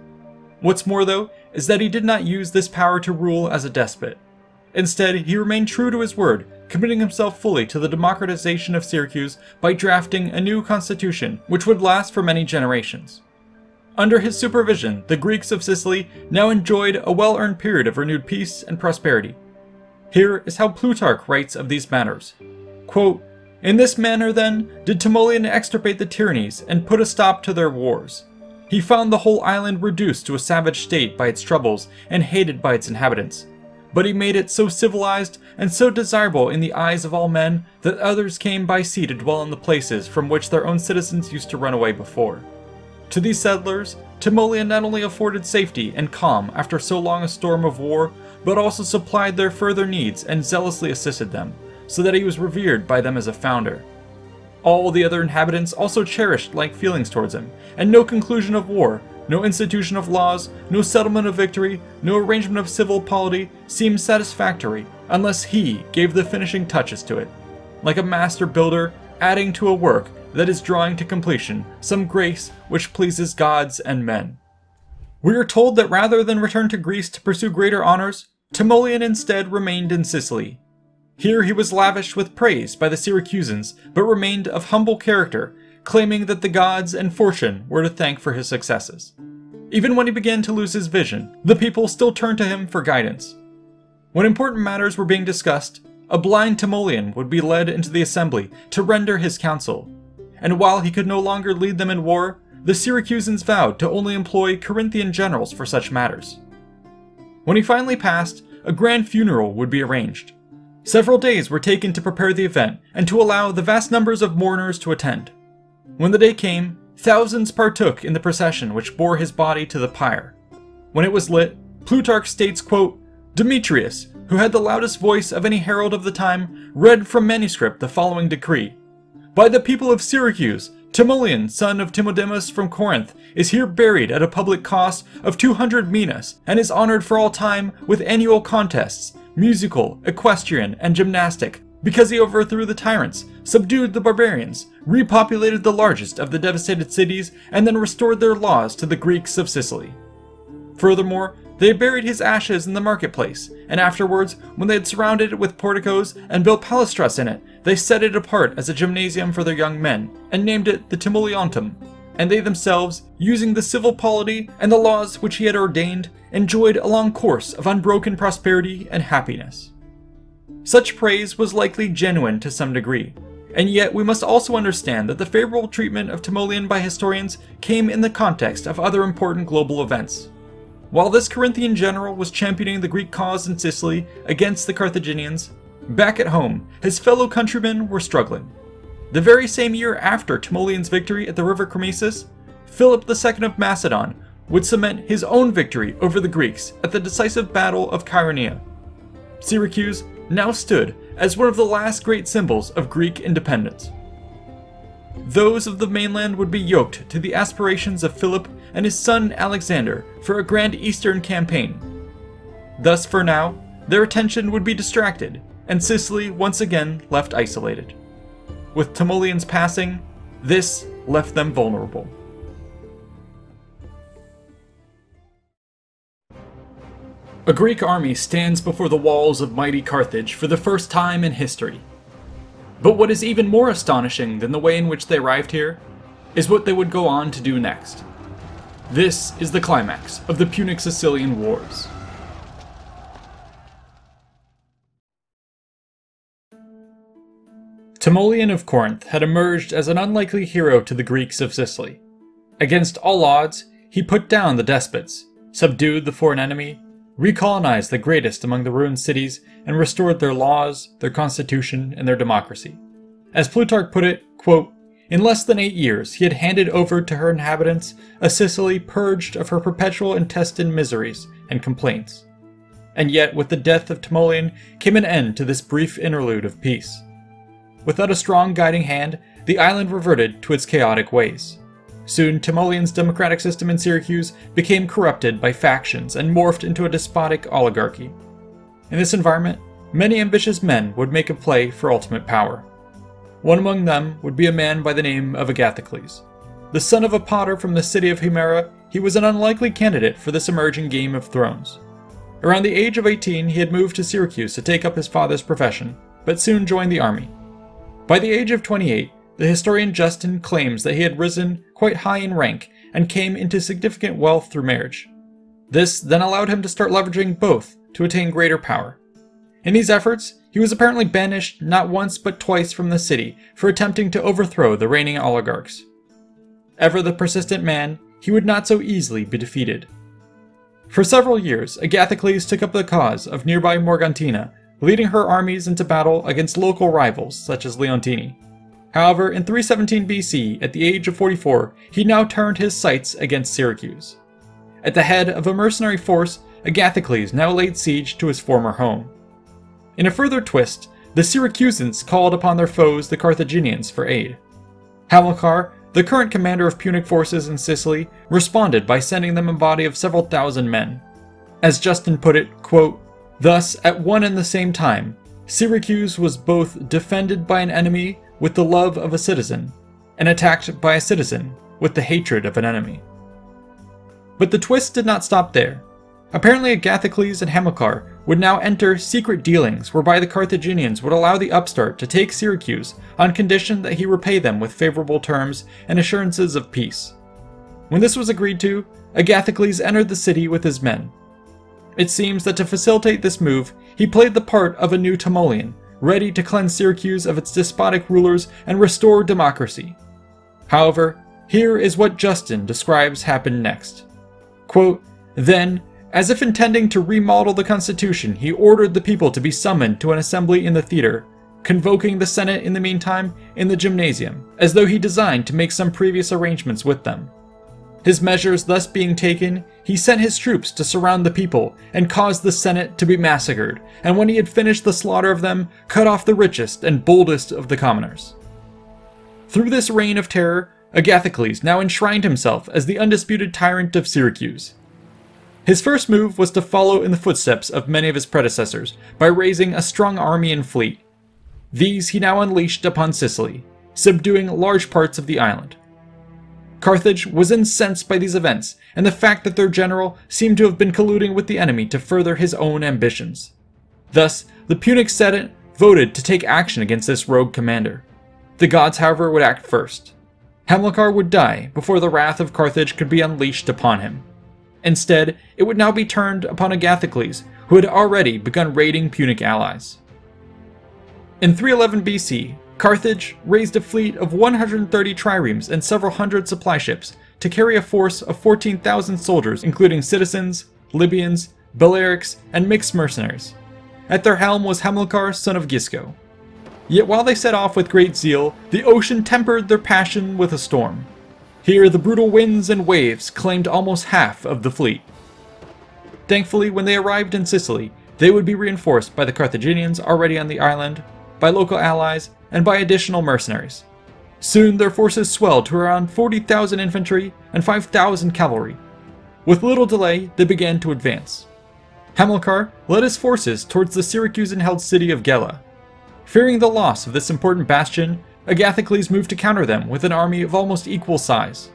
What's more though, is that he did not use this power to rule as a despot. Instead, he remained true to his word, committing himself fully to the democratization of Syracuse by drafting a new constitution which would last for many generations. Under his supervision, the Greeks of Sicily now enjoyed a well-earned period of renewed peace and prosperity. Here is how Plutarch writes of these matters. Quote, "In this manner, then, did Timoleon extirpate the tyrannies and put a stop to their wars. He found the whole island reduced to a savage state by its troubles and hated by its inhabitants. But he made it so civilized and so desirable in the eyes of all men that others came by sea to dwell in the places from which their own citizens used to run away before. To these settlers, Timoleon not only afforded safety and calm after so long a storm of war, but also supplied their further needs and zealously assisted them, so that he was revered by them as a founder. All the other inhabitants also cherished like feelings towards him, and no conclusion of war, no institution of laws, no settlement of victory, no arrangement of civil polity seemed satisfactory unless he gave the finishing touches to it, like a master builder adding to a work that is drawing to completion some grace which pleases gods and men." We are told that rather than return to Greece to pursue greater honors, Timoleon instead remained in Sicily. Here he was lavished with praise by the Syracusans, but remained of humble character, claiming that the gods and fortune were to thank for his successes. Even when he began to lose his vision, the people still turned to him for guidance. When important matters were being discussed, a blind Timoleon would be led into the assembly to render his counsel, and while he could no longer lead them in war, the Syracusans vowed to only employ Corinthian generals for such matters. When he finally passed, a grand funeral would be arranged. Several days were taken to prepare the event and to allow the vast numbers of mourners to attend. When the day came, thousands partook in the procession which bore his body to the pyre. When it was lit, Plutarch states, quote, "Demetrius, who had the loudest voice of any herald of the time, read from manuscript the following decree. By the people of Syracuse, Timoleon, son of Timodemus from Corinth, is here buried at a public cost of 200 minas, and is honored for all time with annual contests, musical, equestrian, and gymnastic, because he overthrew the tyrants, subdued the barbarians, repopulated the largest of the devastated cities, and then restored their laws to the Greeks of Sicily. Furthermore, they buried his ashes in the marketplace, and afterwards, when they had surrounded it with porticos and built palestras in it, they set it apart as a gymnasium for their young men, and named it the Timoleontum, and they themselves, using the civil polity and the laws which he had ordained, enjoyed a long course of unbroken prosperity and happiness." Such praise was likely genuine to some degree, and yet we must also understand that the favorable treatment of Timoleon by historians came in the context of other important global events. While this Corinthian general was championing the Greek cause in Sicily against the Carthaginians, back at home, his fellow countrymen were struggling. The very same year after Timoleon's victory at the river Chromesis, Philip II of Macedon would cement his own victory over the Greeks at the decisive Battle of Chaeronea. Syracuse now stood as one of the last great symbols of Greek independence. Those of the mainland would be yoked to the aspirations of Philip and his son Alexander for a grand eastern campaign. Thus, for now, their attention would be distracted, and Sicily once again left isolated. With Timoleon's passing, this left them vulnerable. A Greek army stands before the walls of mighty Carthage for the first time in history. But what is even more astonishing than the way in which they arrived here is what they would go on to do next. This is the climax of the Punic-Sicilian Wars. Timoleon of Corinth had emerged as an unlikely hero to the Greeks of Sicily. Against all odds, he put down the despots, subdued the foreign enemy, recolonized the greatest among the ruined cities, and restored their laws, their constitution, and their democracy. As Plutarch put it, quote, "In less than 8 years, he had handed over to her inhabitants a Sicily purged of her perpetual intestine miseries and complaints." And yet, with the death of Timoleon came an end to this brief interlude of peace. Without a strong guiding hand, the island reverted to its chaotic ways. Soon, Timoleon's democratic system in Syracuse became corrupted by factions and morphed into a despotic oligarchy. In this environment, many ambitious men would make a play for ultimate power. One among them would be a man by the name of Agathocles. The son of a potter from the city of Himera, he was an unlikely candidate for this emerging Game of Thrones. Around the age of 18, he had moved to Syracuse to take up his father's profession, but soon joined the army. By the age of 28, the historian Justin claims that he had risen quite high in rank and came into significant wealth through marriage. This then allowed him to start leveraging both to attain greater power. In these efforts, he was apparently banished not once but twice from the city for attempting to overthrow the reigning oligarchs. Ever the persistent man, he would not so easily be defeated. For several years, Agathocles took up the cause of nearby Morgantina, leading her armies into battle against local rivals such as Leontini. However, in 317 BC, at the age of 44, he now turned his sights against Syracuse. At the head of a mercenary force, Agathocles now laid siege to his former home. In a further twist, the Syracusans called upon their foes, the Carthaginians, for aid. Hamilcar, the current commander of Punic forces in Sicily, responded by sending them a body of several thousand men. As Justin put it, quote, "Thus, at one and the same time, Syracuse was both defended by an enemy with the love of a citizen, and attacked by a citizen with the hatred of an enemy." But the twist did not stop there. Apparently Agathocles and Hamilcar would now enter secret dealings whereby the Carthaginians would allow the upstart to take Syracuse on condition that he repay them with favorable terms and assurances of peace. When this was agreed to, Agathocles entered the city with his men. It seems that to facilitate this move, he played the part of a new Timoleon, ready to cleanse Syracuse of its despotic rulers and restore democracy. However, here is what Justin describes happened next. Quote, "Then, as if intending to remodel the constitution, he ordered the people to be summoned to an assembly in the theater, convoking the Senate in the meantime in the gymnasium, as though he designed to make some previous arrangements with them. His measures thus being taken, he sent his troops to surround the people and caused the Senate to be massacred, and when he had finished the slaughter of them, cut off the richest and boldest of the commoners." Through this reign of terror, Agathocles now enshrined himself as the undisputed tyrant of Syracuse. His first move was to follow in the footsteps of many of his predecessors by raising a strong army and fleet. These he now unleashed upon Sicily, subduing large parts of the island. Carthage was incensed by these events and the fact that their general seemed to have been colluding with the enemy to further his own ambitions. Thus, the Punic Senate voted to take action against this rogue commander. The gods, however, would act first. Hamilcar would die before the wrath of Carthage could be unleashed upon him. Instead, it would now be turned upon Agathocles, who had already begun raiding Punic allies. In 311 BC, Carthage raised a fleet of 130 triremes and several hundred supply ships to carry a force of 14,000 soldiers, including citizens, Libyans, Balearics, and mixed mercenaries. At their helm was Hamilcar, son of Gisco. Yet while they set off with great zeal, the ocean tempered their passion with a storm. Here the brutal winds and waves claimed almost half of the fleet. Thankfully, when they arrived in Sicily, they would be reinforced by the Carthaginians already on the island, by local allies, and by additional mercenaries. Soon their forces swelled to around 40,000 infantry and 5,000 cavalry. With little delay, they began to advance. Hamilcar led his forces towards the Syracusan-held city of Gela. Fearing the loss of this important bastion, Agathocles moved to counter them with an army of almost equal size.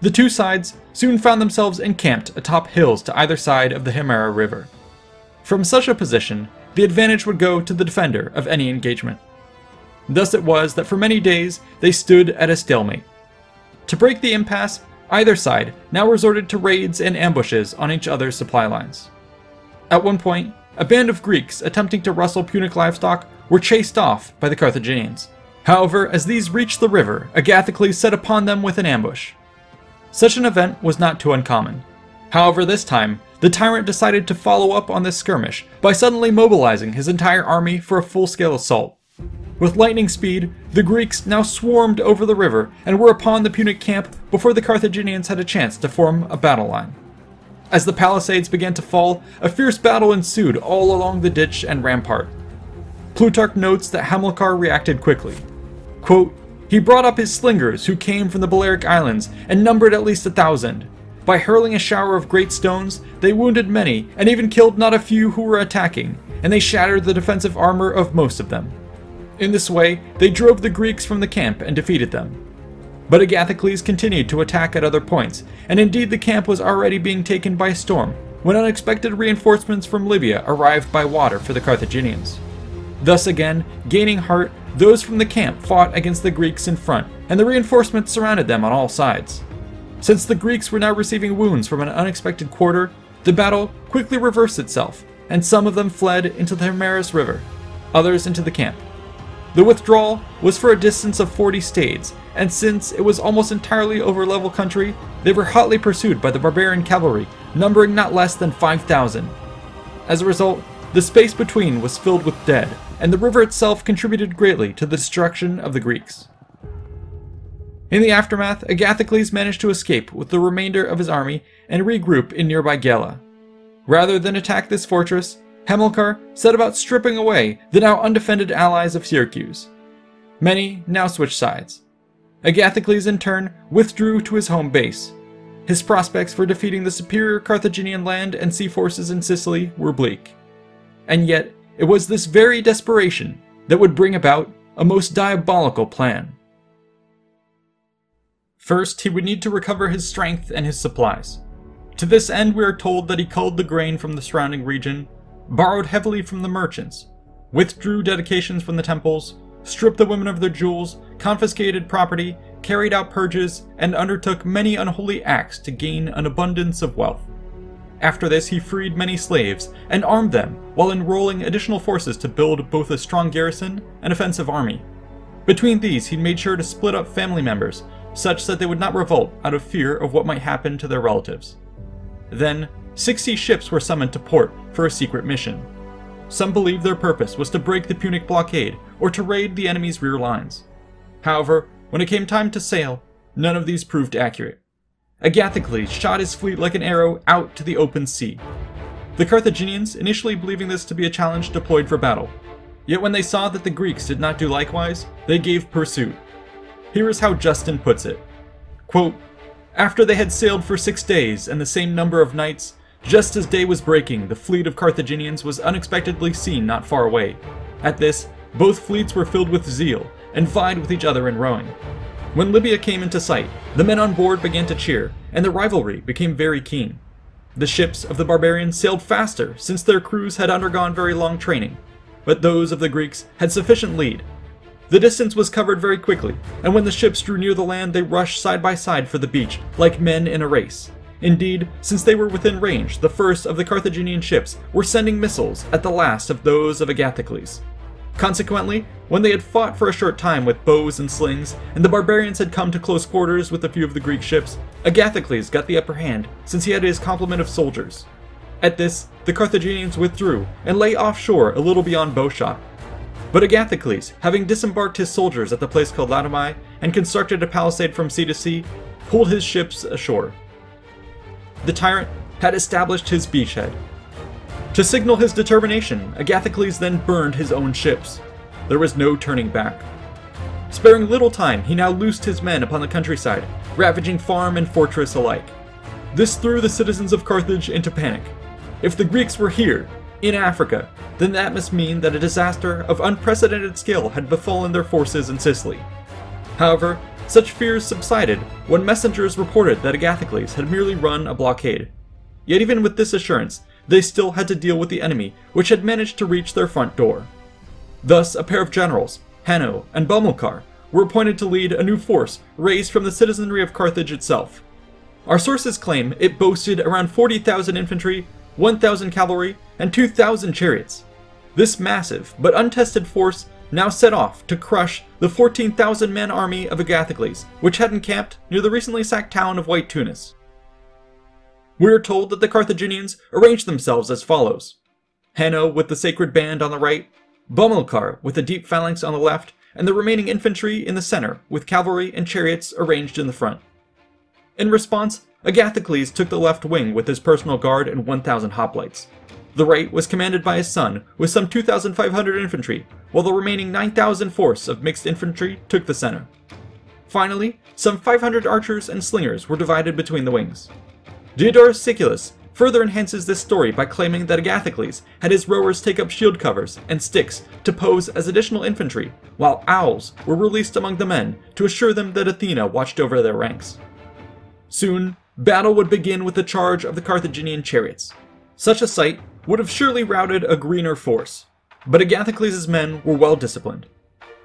The two sides soon found themselves encamped atop hills to either side of the Himera River. From such a position, the advantage would go to the defender of any engagement. Thus it was that for many days they stood at a stalemate. To break the impasse, either side now resorted to raids and ambushes on each other's supply lines. At one point, a band of Greeks attempting to rustle Punic livestock were chased off by the Carthaginians. However, as these reached the river, Agathocles set upon them with an ambush. Such an event was not too uncommon. However, this time, the tyrant decided to follow up on this skirmish by suddenly mobilizing his entire army for a full-scale assault. With lightning speed, the Greeks now swarmed over the river and were upon the Punic camp before the Carthaginians had a chance to form a battle line. As the palisades began to fall, a fierce battle ensued all along the ditch and rampart. Plutarch notes that Hamilcar reacted quickly. Quote, "He brought up his slingers who came from the Balearic Islands and numbered at least 1,000. By hurling a shower of great stones, they wounded many and even killed not a few who were attacking, and they shattered the defensive armor of most of them. In this way, they drove the Greeks from the camp and defeated them. But Agathocles continued to attack at other points, and indeed the camp was already being taken by storm when unexpected reinforcements from Libya arrived by water for the Carthaginians. Thus again, gaining heart, those from the camp fought against the Greeks in front, and the reinforcements surrounded them on all sides. Since the Greeks were now receiving wounds from an unexpected quarter, the battle quickly reversed itself, and some of them fled into the Hemarus River, others into the camp. The withdrawal was for a distance of 40 stades, and since it was almost entirely over level country, they were hotly pursued by the barbarian cavalry, numbering not less than 5,000. As a result, the space between was filled with dead, and the river itself contributed greatly to the destruction of the Greeks. In the aftermath, Agathocles managed to escape with the remainder of his army and regroup in nearby Gela. Rather than attack this fortress, Hamilcar set about stripping away the now undefended allies of Syracuse. Many now switched sides. Agathocles in turn withdrew to his home base. His prospects for defeating the superior Carthaginian land and sea forces in Sicily were bleak. And yet, it was this very desperation that would bring about a most diabolical plan. First, he would need to recover his strength and his supplies. To this end, we are told that he culled the grain from the surrounding region, borrowed heavily from the merchants, withdrew dedications from the temples, stripped the women of their jewels, confiscated property, carried out purges, and undertook many unholy acts to gain an abundance of wealth. After this, he freed many slaves and armed them while enrolling additional forces to build both a strong garrison and offensive army. Between these, he made sure to split up family members such that they would not revolt out of fear of what might happen to their relatives. Then, 60 ships were summoned to port for a secret mission. Some believed their purpose was to break the Punic blockade or to raid the enemy's rear lines. However, when it came time to sail, none of these proved accurate. Agathocles shot his fleet like an arrow out to the open sea. The Carthaginians, initially believing this to be a challenge, deployed for battle. Yet when they saw that the Greeks did not do likewise, they gave pursuit. Here is how Justin puts it. Quote, "After they had sailed for 6 days and the same number of nights, just as day was breaking, the fleet of Carthaginians was unexpectedly seen not far away. At this, both fleets were filled with zeal and vied with each other in rowing. When Libya came into sight, the men on board began to cheer, and the rivalry became very keen. The ships of the barbarians sailed faster since their crews had undergone very long training, but those of the Greeks had sufficient lead. The distance was covered very quickly, and when the ships drew near the land, they rushed side by side for the beach, like men in a race. Indeed, since they were within range, the first of the Carthaginian ships were sending missiles at the last of those of Agathocles. Consequently, when they had fought for a short time with bows and slings, and the barbarians had come to close quarters with a few of the Greek ships, Agathocles got the upper hand, since he had his complement of soldiers. At this, the Carthaginians withdrew, and lay offshore a little beyond bowshot. But Agathocles, having disembarked his soldiers at the place called Latomai, and constructed a palisade from sea to sea, pulled his ships ashore. The tyrant had established his beachhead. To signal his determination, Agathocles then burned his own ships. There was no turning back. Sparing little time, he now loosed his men upon the countryside, ravaging farm and fortress alike. This threw the citizens of Carthage into panic. If the Greeks were here, in Africa, then that must mean that a disaster of unprecedented scale had befallen their forces in Sicily. However, such fears subsided when messengers reported that Agathocles had merely run a blockade. Yet even with this assurance, they still had to deal with the enemy, which had managed to reach their front door. Thus, a pair of generals, Hanno and Bomilcar, were appointed to lead a new force raised from the citizenry of Carthage itself. Our sources claim it boasted around 40,000 infantry, 1,000 cavalry, and 2,000 chariots. This massive but untested force now set off to crush the 14,000-man army of Agathocles, which had encamped near the recently sacked town of White Tunis. We are told that the Carthaginians arranged themselves as follows: Hanno with the sacred band on the right, Bomilcar with the deep phalanx on the left, and the remaining infantry in the center, with cavalry and chariots arranged in the front. In response, Agathocles took the left wing with his personal guard and 1,000 hoplites. The right was commanded by his son, with some 2,500 infantry, while the remaining 9,000 force of mixed infantry took the center. Finally, some 500 archers and slingers were divided between the wings. Diodorus Siculus further enhances this story by claiming that Agathocles had his rowers take up shield covers and sticks to pose as additional infantry, while owls were released among the men to assure them that Athena watched over their ranks. Soon, battle would begin with the charge of the Carthaginian chariots. Such a sight would have surely routed a greener force, but Agathocles' men were well disciplined.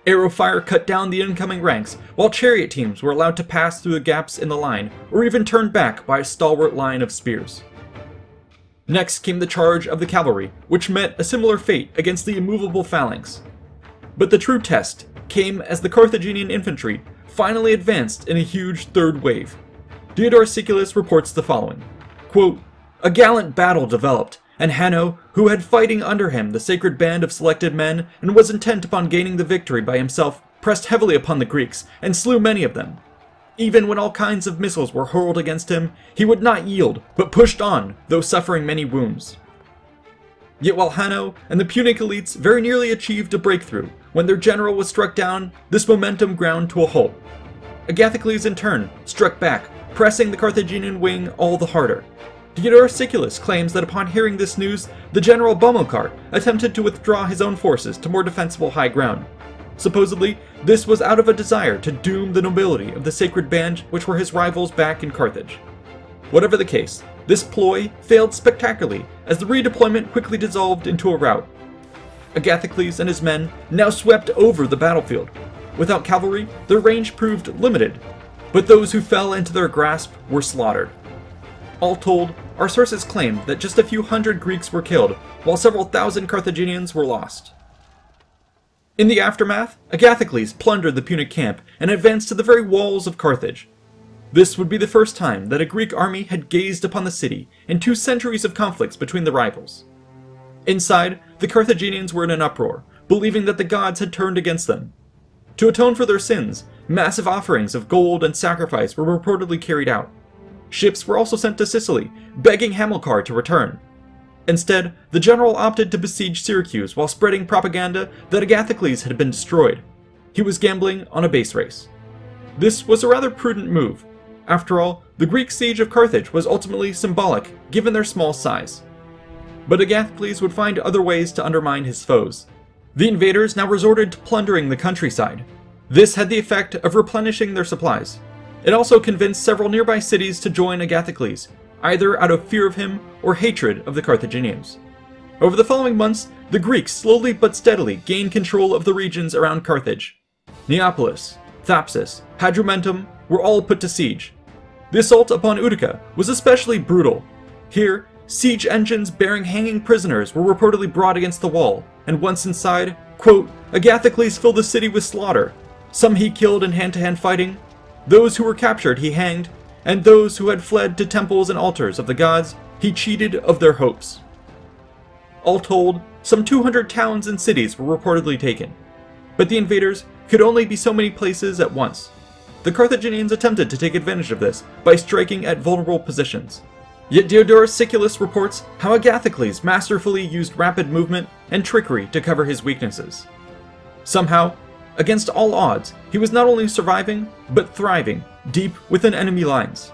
Arrow fire cut down the incoming ranks, while chariot teams were allowed to pass through the gaps in the line, or even turned back by a stalwart line of spears. Next came the charge of the cavalry, which met a similar fate against the immovable phalanx. But the true test came as the Carthaginian infantry finally advanced in a huge third wave. Diodorus Siculus reports the following, quote, "A gallant battle developed, and Hanno, who had fighting under him the sacred band of selected men, and was intent upon gaining the victory by himself, pressed heavily upon the Greeks, and slew many of them. Even when all kinds of missiles were hurled against him, he would not yield, but pushed on, though suffering many wounds." Yet while Hanno and the Punic elites very nearly achieved a breakthrough, when their general was struck down, this momentum ground to a halt. Agathocles in turn struck back, pressing the Carthaginian wing all the harder. Diodorus Siculus claims that upon hearing this news, the general Bomilcar attempted to withdraw his own forces to more defensible high ground. Supposedly, this was out of a desire to doom the nobility of the sacred band which were his rivals back in Carthage. Whatever the case, this ploy failed spectacularly as the redeployment quickly dissolved into a rout. Agathocles and his men now swept over the battlefield. Without cavalry, their range proved limited, but those who fell into their grasp were slaughtered. All told, our sources claim that just a few hundred Greeks were killed, while several thousand Carthaginians were lost. In the aftermath, Agathocles plundered the Punic camp and advanced to the very walls of Carthage. This would be the first time that a Greek army had gazed upon the city in 2 centuries of conflicts between the rivals. Inside, the Carthaginians were in an uproar, believing that the gods had turned against them. To atone for their sins, massive offerings of gold and sacrifice were reportedly carried out. Ships were also sent to Sicily, begging Hamilcar to return. Instead, the general opted to besiege Syracuse while spreading propaganda that Agathocles had been destroyed. He was gambling on a base race. This was a rather prudent move. After all, the Greek siege of Carthage was ultimately symbolic, given their small size. But Agathocles would find other ways to undermine his foes. The invaders now resorted to plundering the countryside. This had the effect of replenishing their supplies. It also convinced several nearby cities to join Agathocles, either out of fear of him or hatred of the Carthaginians. Over the following months, the Greeks slowly but steadily gained control of the regions around Carthage. Neapolis, Thapsus, Hadrumetum were all put to siege. The assault upon Utica was especially brutal. Here, siege engines bearing hanging prisoners were reportedly brought against the wall, and once inside, quote, "Agathocles filled the city with slaughter. Some he killed in hand-to-hand fighting. Those who were captured he hanged, and those who had fled to temples and altars of the gods he cheated of their hopes." All told, some 200 towns and cities were reportedly taken. But the invaders could only be so many places at once. The Carthaginians attempted to take advantage of this by striking at vulnerable positions. Yet Diodorus Siculus reports how Agathocles masterfully used rapid movement and trickery to cover his weaknesses. Somehow, against all odds, he was not only surviving, but thriving deep within enemy lines.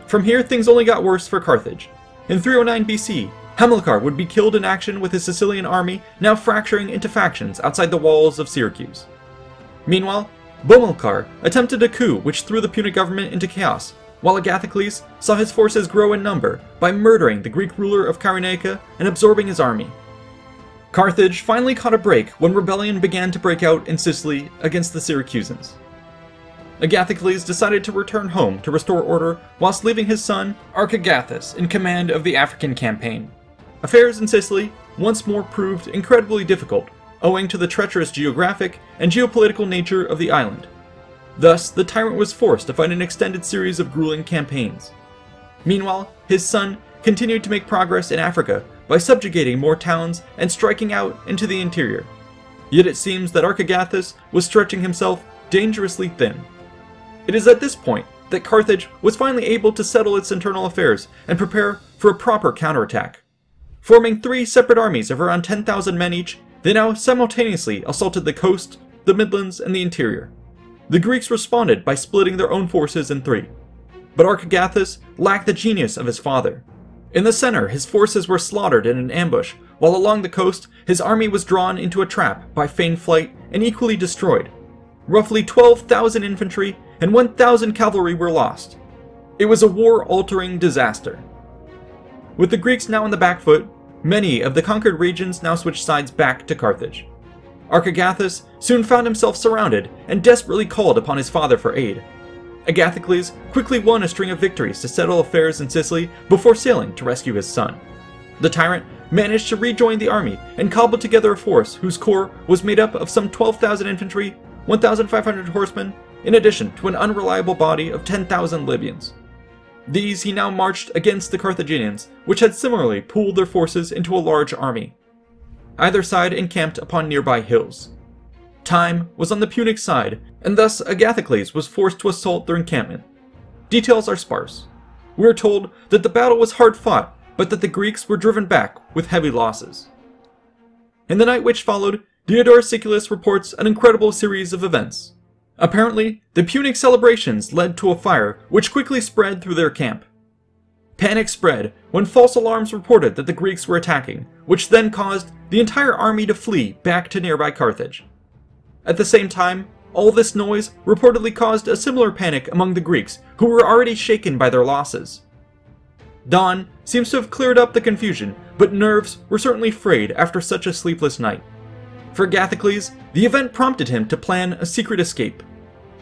From here, things only got worse for Carthage. In 309 BC, Hamilcar would be killed in action with his Sicilian army now fracturing into factions outside the walls of Syracuse. Meanwhile, Bomilcar attempted a coup which threw the Punic government into chaos, while Agathocles saw his forces grow in number by murdering the Greek ruler of Cyrenaica and absorbing his army. Carthage finally caught a break when rebellion began to break out in Sicily against the Syracusans. Agathocles decided to return home to restore order whilst leaving his son Archagathus in command of the African campaign. Affairs in Sicily once more proved incredibly difficult, owing to the treacherous geographic and geopolitical nature of the island. Thus, the tyrant was forced to fight an extended series of grueling campaigns. Meanwhile, his son continued to make progress in Africa by subjugating more towns and striking out into the interior. Yet it seems that Archagathus was stretching himself dangerously thin. It is at this point that Carthage was finally able to settle its internal affairs and prepare for a proper counterattack. Forming 3 separate armies of around 10,000 men each, they now simultaneously assaulted the coast, the Midlands, and the interior. The Greeks responded by splitting their own forces in 3. But Archagathus lacked the genius of his father. In the center, his forces were slaughtered in an ambush, while along the coast, his army was drawn into a trap by feigned flight and equally destroyed. Roughly 12,000 infantry and 1,000 cavalry were lost. It was a war-altering disaster. With the Greeks now on the back foot, many of the conquered regions now switched sides back to Carthage. Archagathus soon found himself surrounded and desperately called upon his father for aid. Agathocles quickly won a string of victories to settle affairs in Sicily before sailing to rescue his son. The tyrant managed to rejoin the army and cobbled together a force whose core was made up of some 12,000 infantry, 1,500 horsemen, in addition to an unreliable body of 10,000 Libyans. These he now marched against the Carthaginians, which had similarly pooled their forces into a large army. Either side encamped upon nearby hills. Time was on the Punic side, and thus Agathocles was forced to assault their encampment. Details are sparse. We are told that the battle was hard fought, but that the Greeks were driven back with heavy losses. In the night which followed, Diodorus Siculus reports an incredible series of events. Apparently, the Punic celebrations led to a fire which quickly spread through their camp. Panic spread when false alarms reported that the Greeks were attacking, which then caused the entire army to flee back to nearby Carthage. At the same time, all this noise reportedly caused a similar panic among the Greeks, who were already shaken by their losses. Dawn seems to have cleared up the confusion, but nerves were certainly frayed after such a sleepless night. For Agathocles, the event prompted him to plan a secret escape.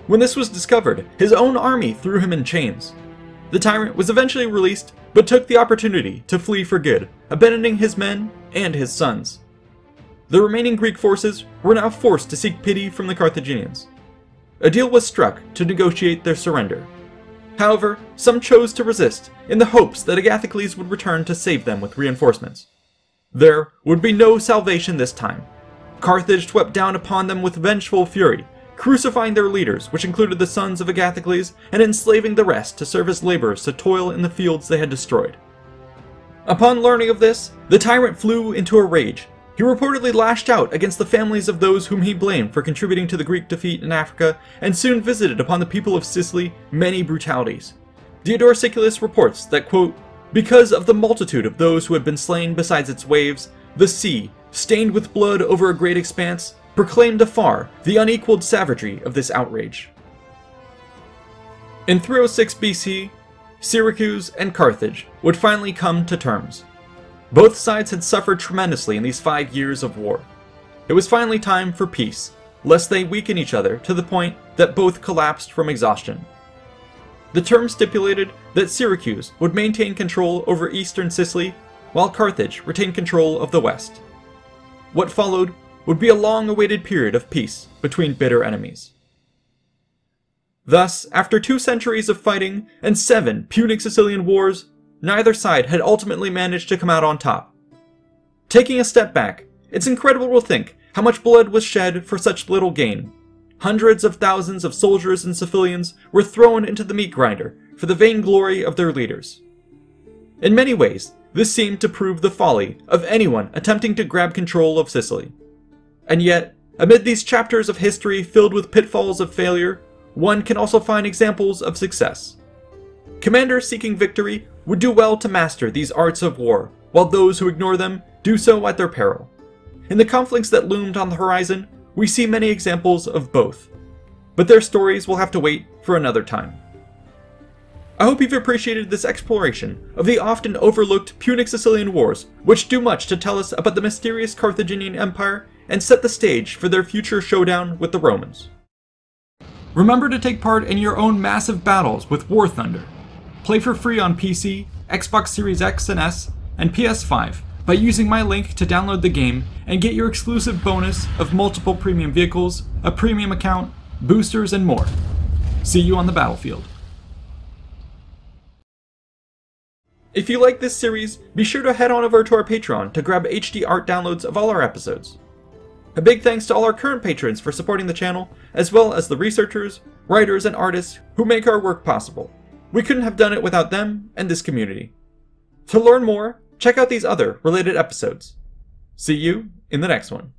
When this was discovered, his own army threw him in chains. The tyrant was eventually released, but took the opportunity to flee for good, abandoning his men and his sons. The remaining Greek forces were now forced to seek pity from the Carthaginians. A deal was struck to negotiate their surrender. However, some chose to resist, in the hopes that Agathocles would return to save them with reinforcements. There would be no salvation this time. Carthage swept down upon them with vengeful fury, crucifying their leaders, which included the sons of Agathocles, and enslaving the rest to serve as laborers to toil in the fields they had destroyed. Upon learning of this, the tyrant flew into a rage. He reportedly lashed out against the families of those whom he blamed for contributing to the Greek defeat in Africa, and soon visited upon the people of Sicily many brutalities. Diodorus Siculus reports that, quote, "Because of the multitude of those who had been slain besides its waves, the sea, stained with blood over a great expanse, proclaimed afar the unequaled savagery of this outrage." In 306 BC, Syracuse and Carthage would finally come to terms. Both sides had suffered tremendously in these 5 years of war. It was finally time for peace, lest they weaken each other to the point that both collapsed from exhaustion. The terms stipulated that Syracuse would maintain control over eastern Sicily, while Carthage retained control of the west. What followed would be a long-awaited period of peace between bitter enemies. Thus, after 2 centuries of fighting and 7 Punic-Sicilian wars, neither side had ultimately managed to come out on top. Taking a step back, it's incredible to think how much blood was shed for such little gain. Hundreds of thousands of soldiers and civilians were thrown into the meat grinder for the vainglory of their leaders. In many ways, this seemed to prove the folly of anyone attempting to grab control of Sicily. And yet, amid these chapters of history filled with pitfalls of failure, one can also find examples of success. Commanders seeking victory would do well to master these arts of war, while those who ignore them do so at their peril. In the conflicts that loomed on the horizon, we see many examples of both, but their stories will have to wait for another time. I hope you've appreciated this exploration of the often overlooked Punic-Sicilian Wars, which do much to tell us about the mysterious Carthaginian Empire and set the stage for their future showdown with the Romans. Remember to take part in your own massive battles with War Thunder. Play for free on PC, Xbox Series X and S, and PS5 by using my link to download the game and get your exclusive bonus of multiple premium vehicles, a premium account, boosters, and more. See you on the battlefield. If you like this series, be sure to head on over to our Patreon to grab HD art downloads of all our episodes. A big thanks to all our current patrons for supporting the channel, as well as the researchers, writers, and artists who make our work possible. We couldn't have done it without them and this community. To learn more, check out these other related episodes. See you in the next one.